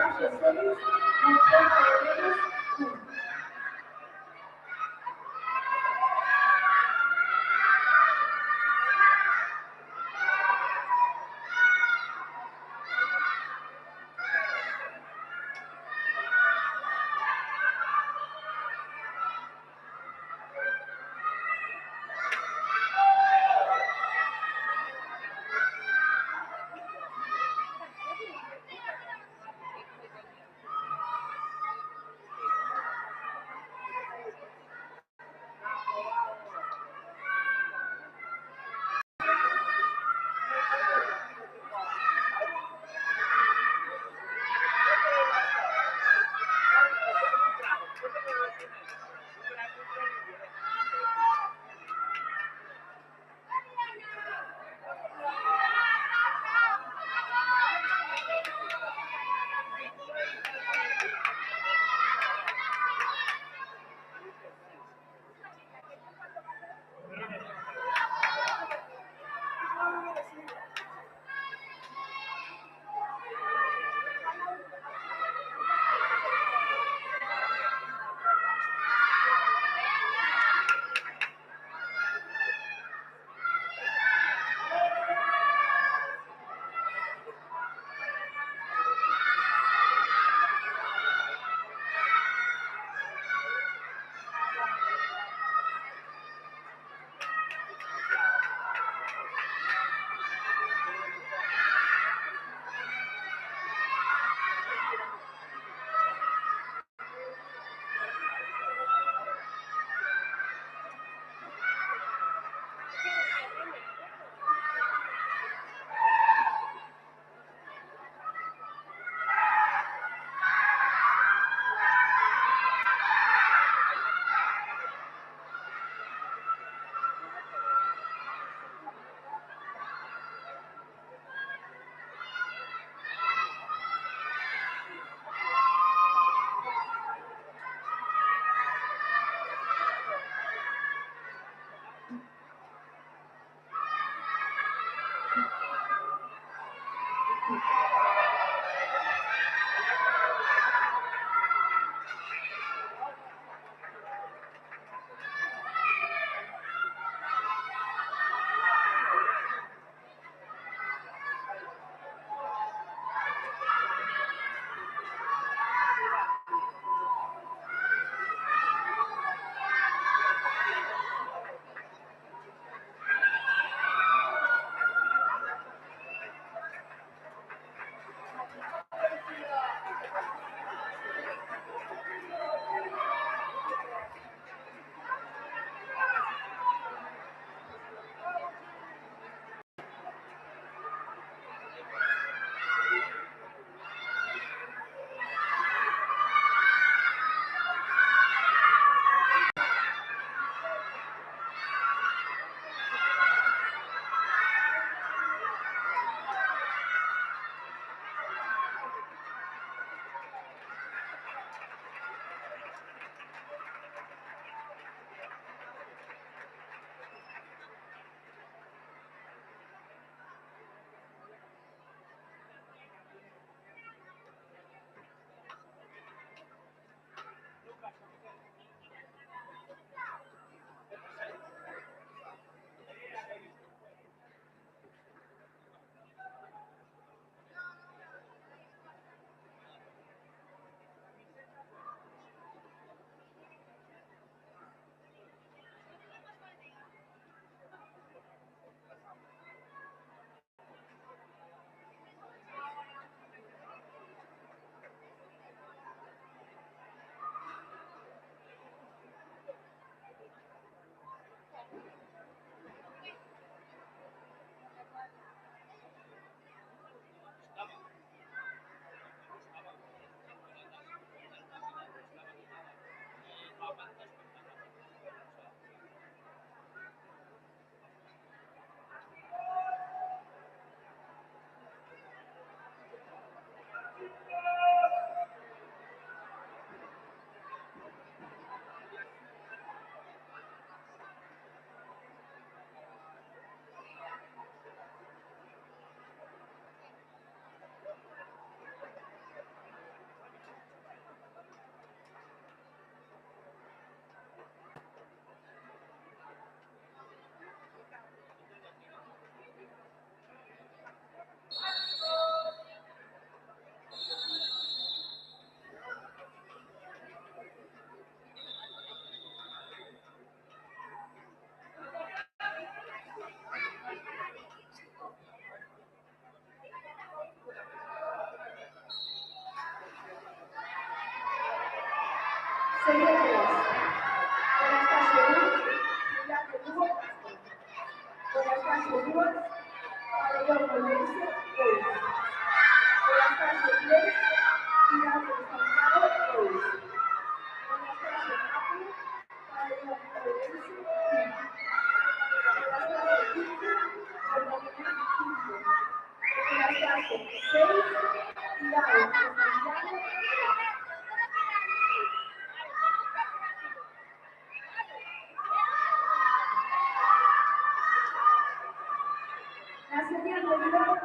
Fase 6, entrega de deberes 1. Serie 3. Por la clase 1, Pilar de Lugo Castro. Por la clase 2, Pabellón Orense 2. Por la clase 3, Pilar de Santiago 2. Por la clase 4, Pabellón Orense 1. Por la clase 5, Porvenir 5. Por la clase 6, Pilar de Santiago 2. La serie anterior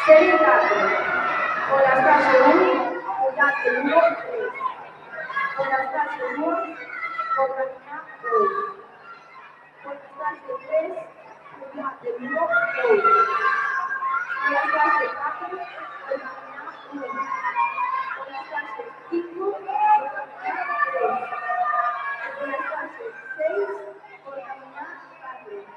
Serie 4. Con las clases 1, apoyate 1, 3. Con las clases 2, con la mía 2. Con las clases 3, apoyate 1, 2. Con las clases 4, con la mía 1. Con las clases 5, con la mía 3. Con las clases 6, con la mía 4.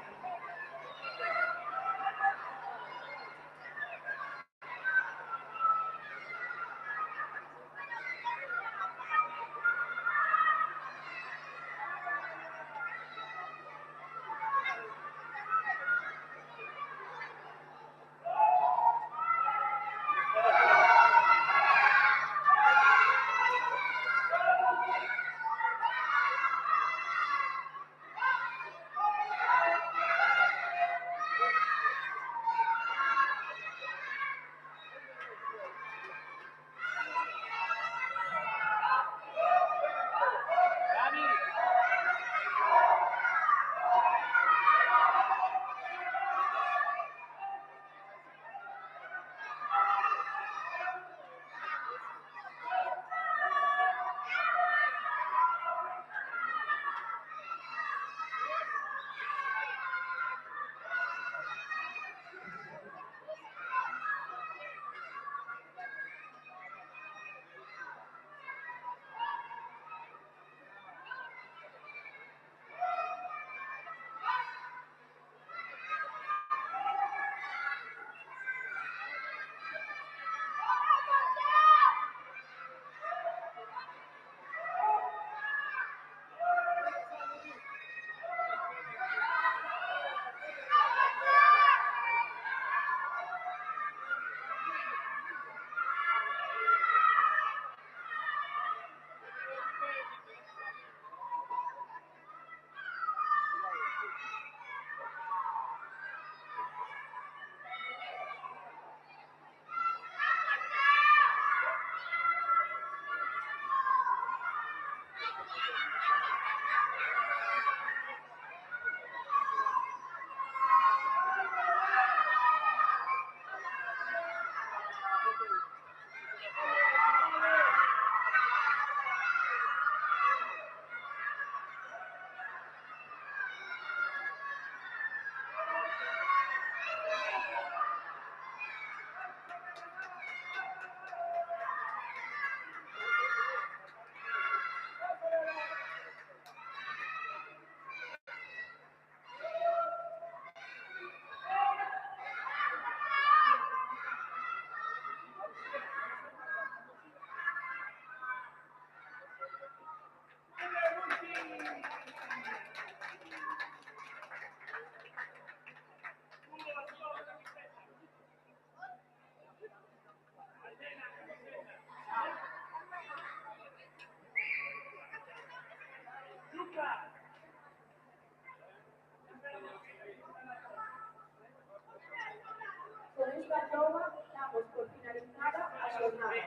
Con esta prova damos por finalizada a xornada.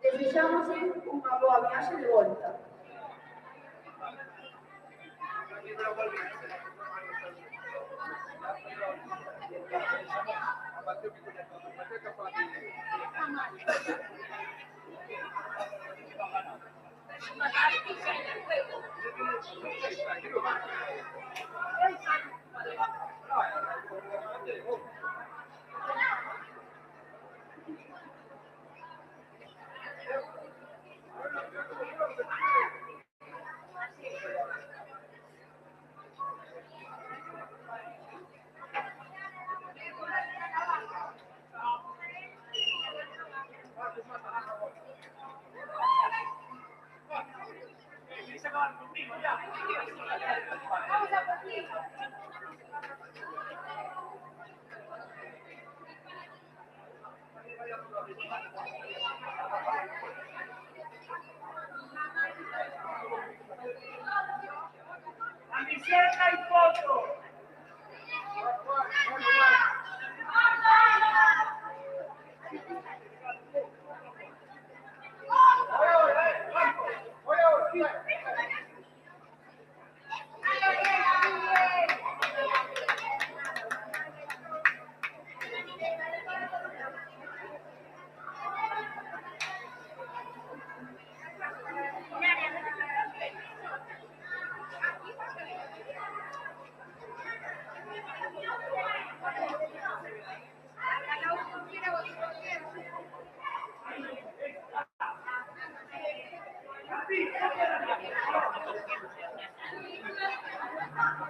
Desexamos unha boa viaxe de volta. Camiseta y foto.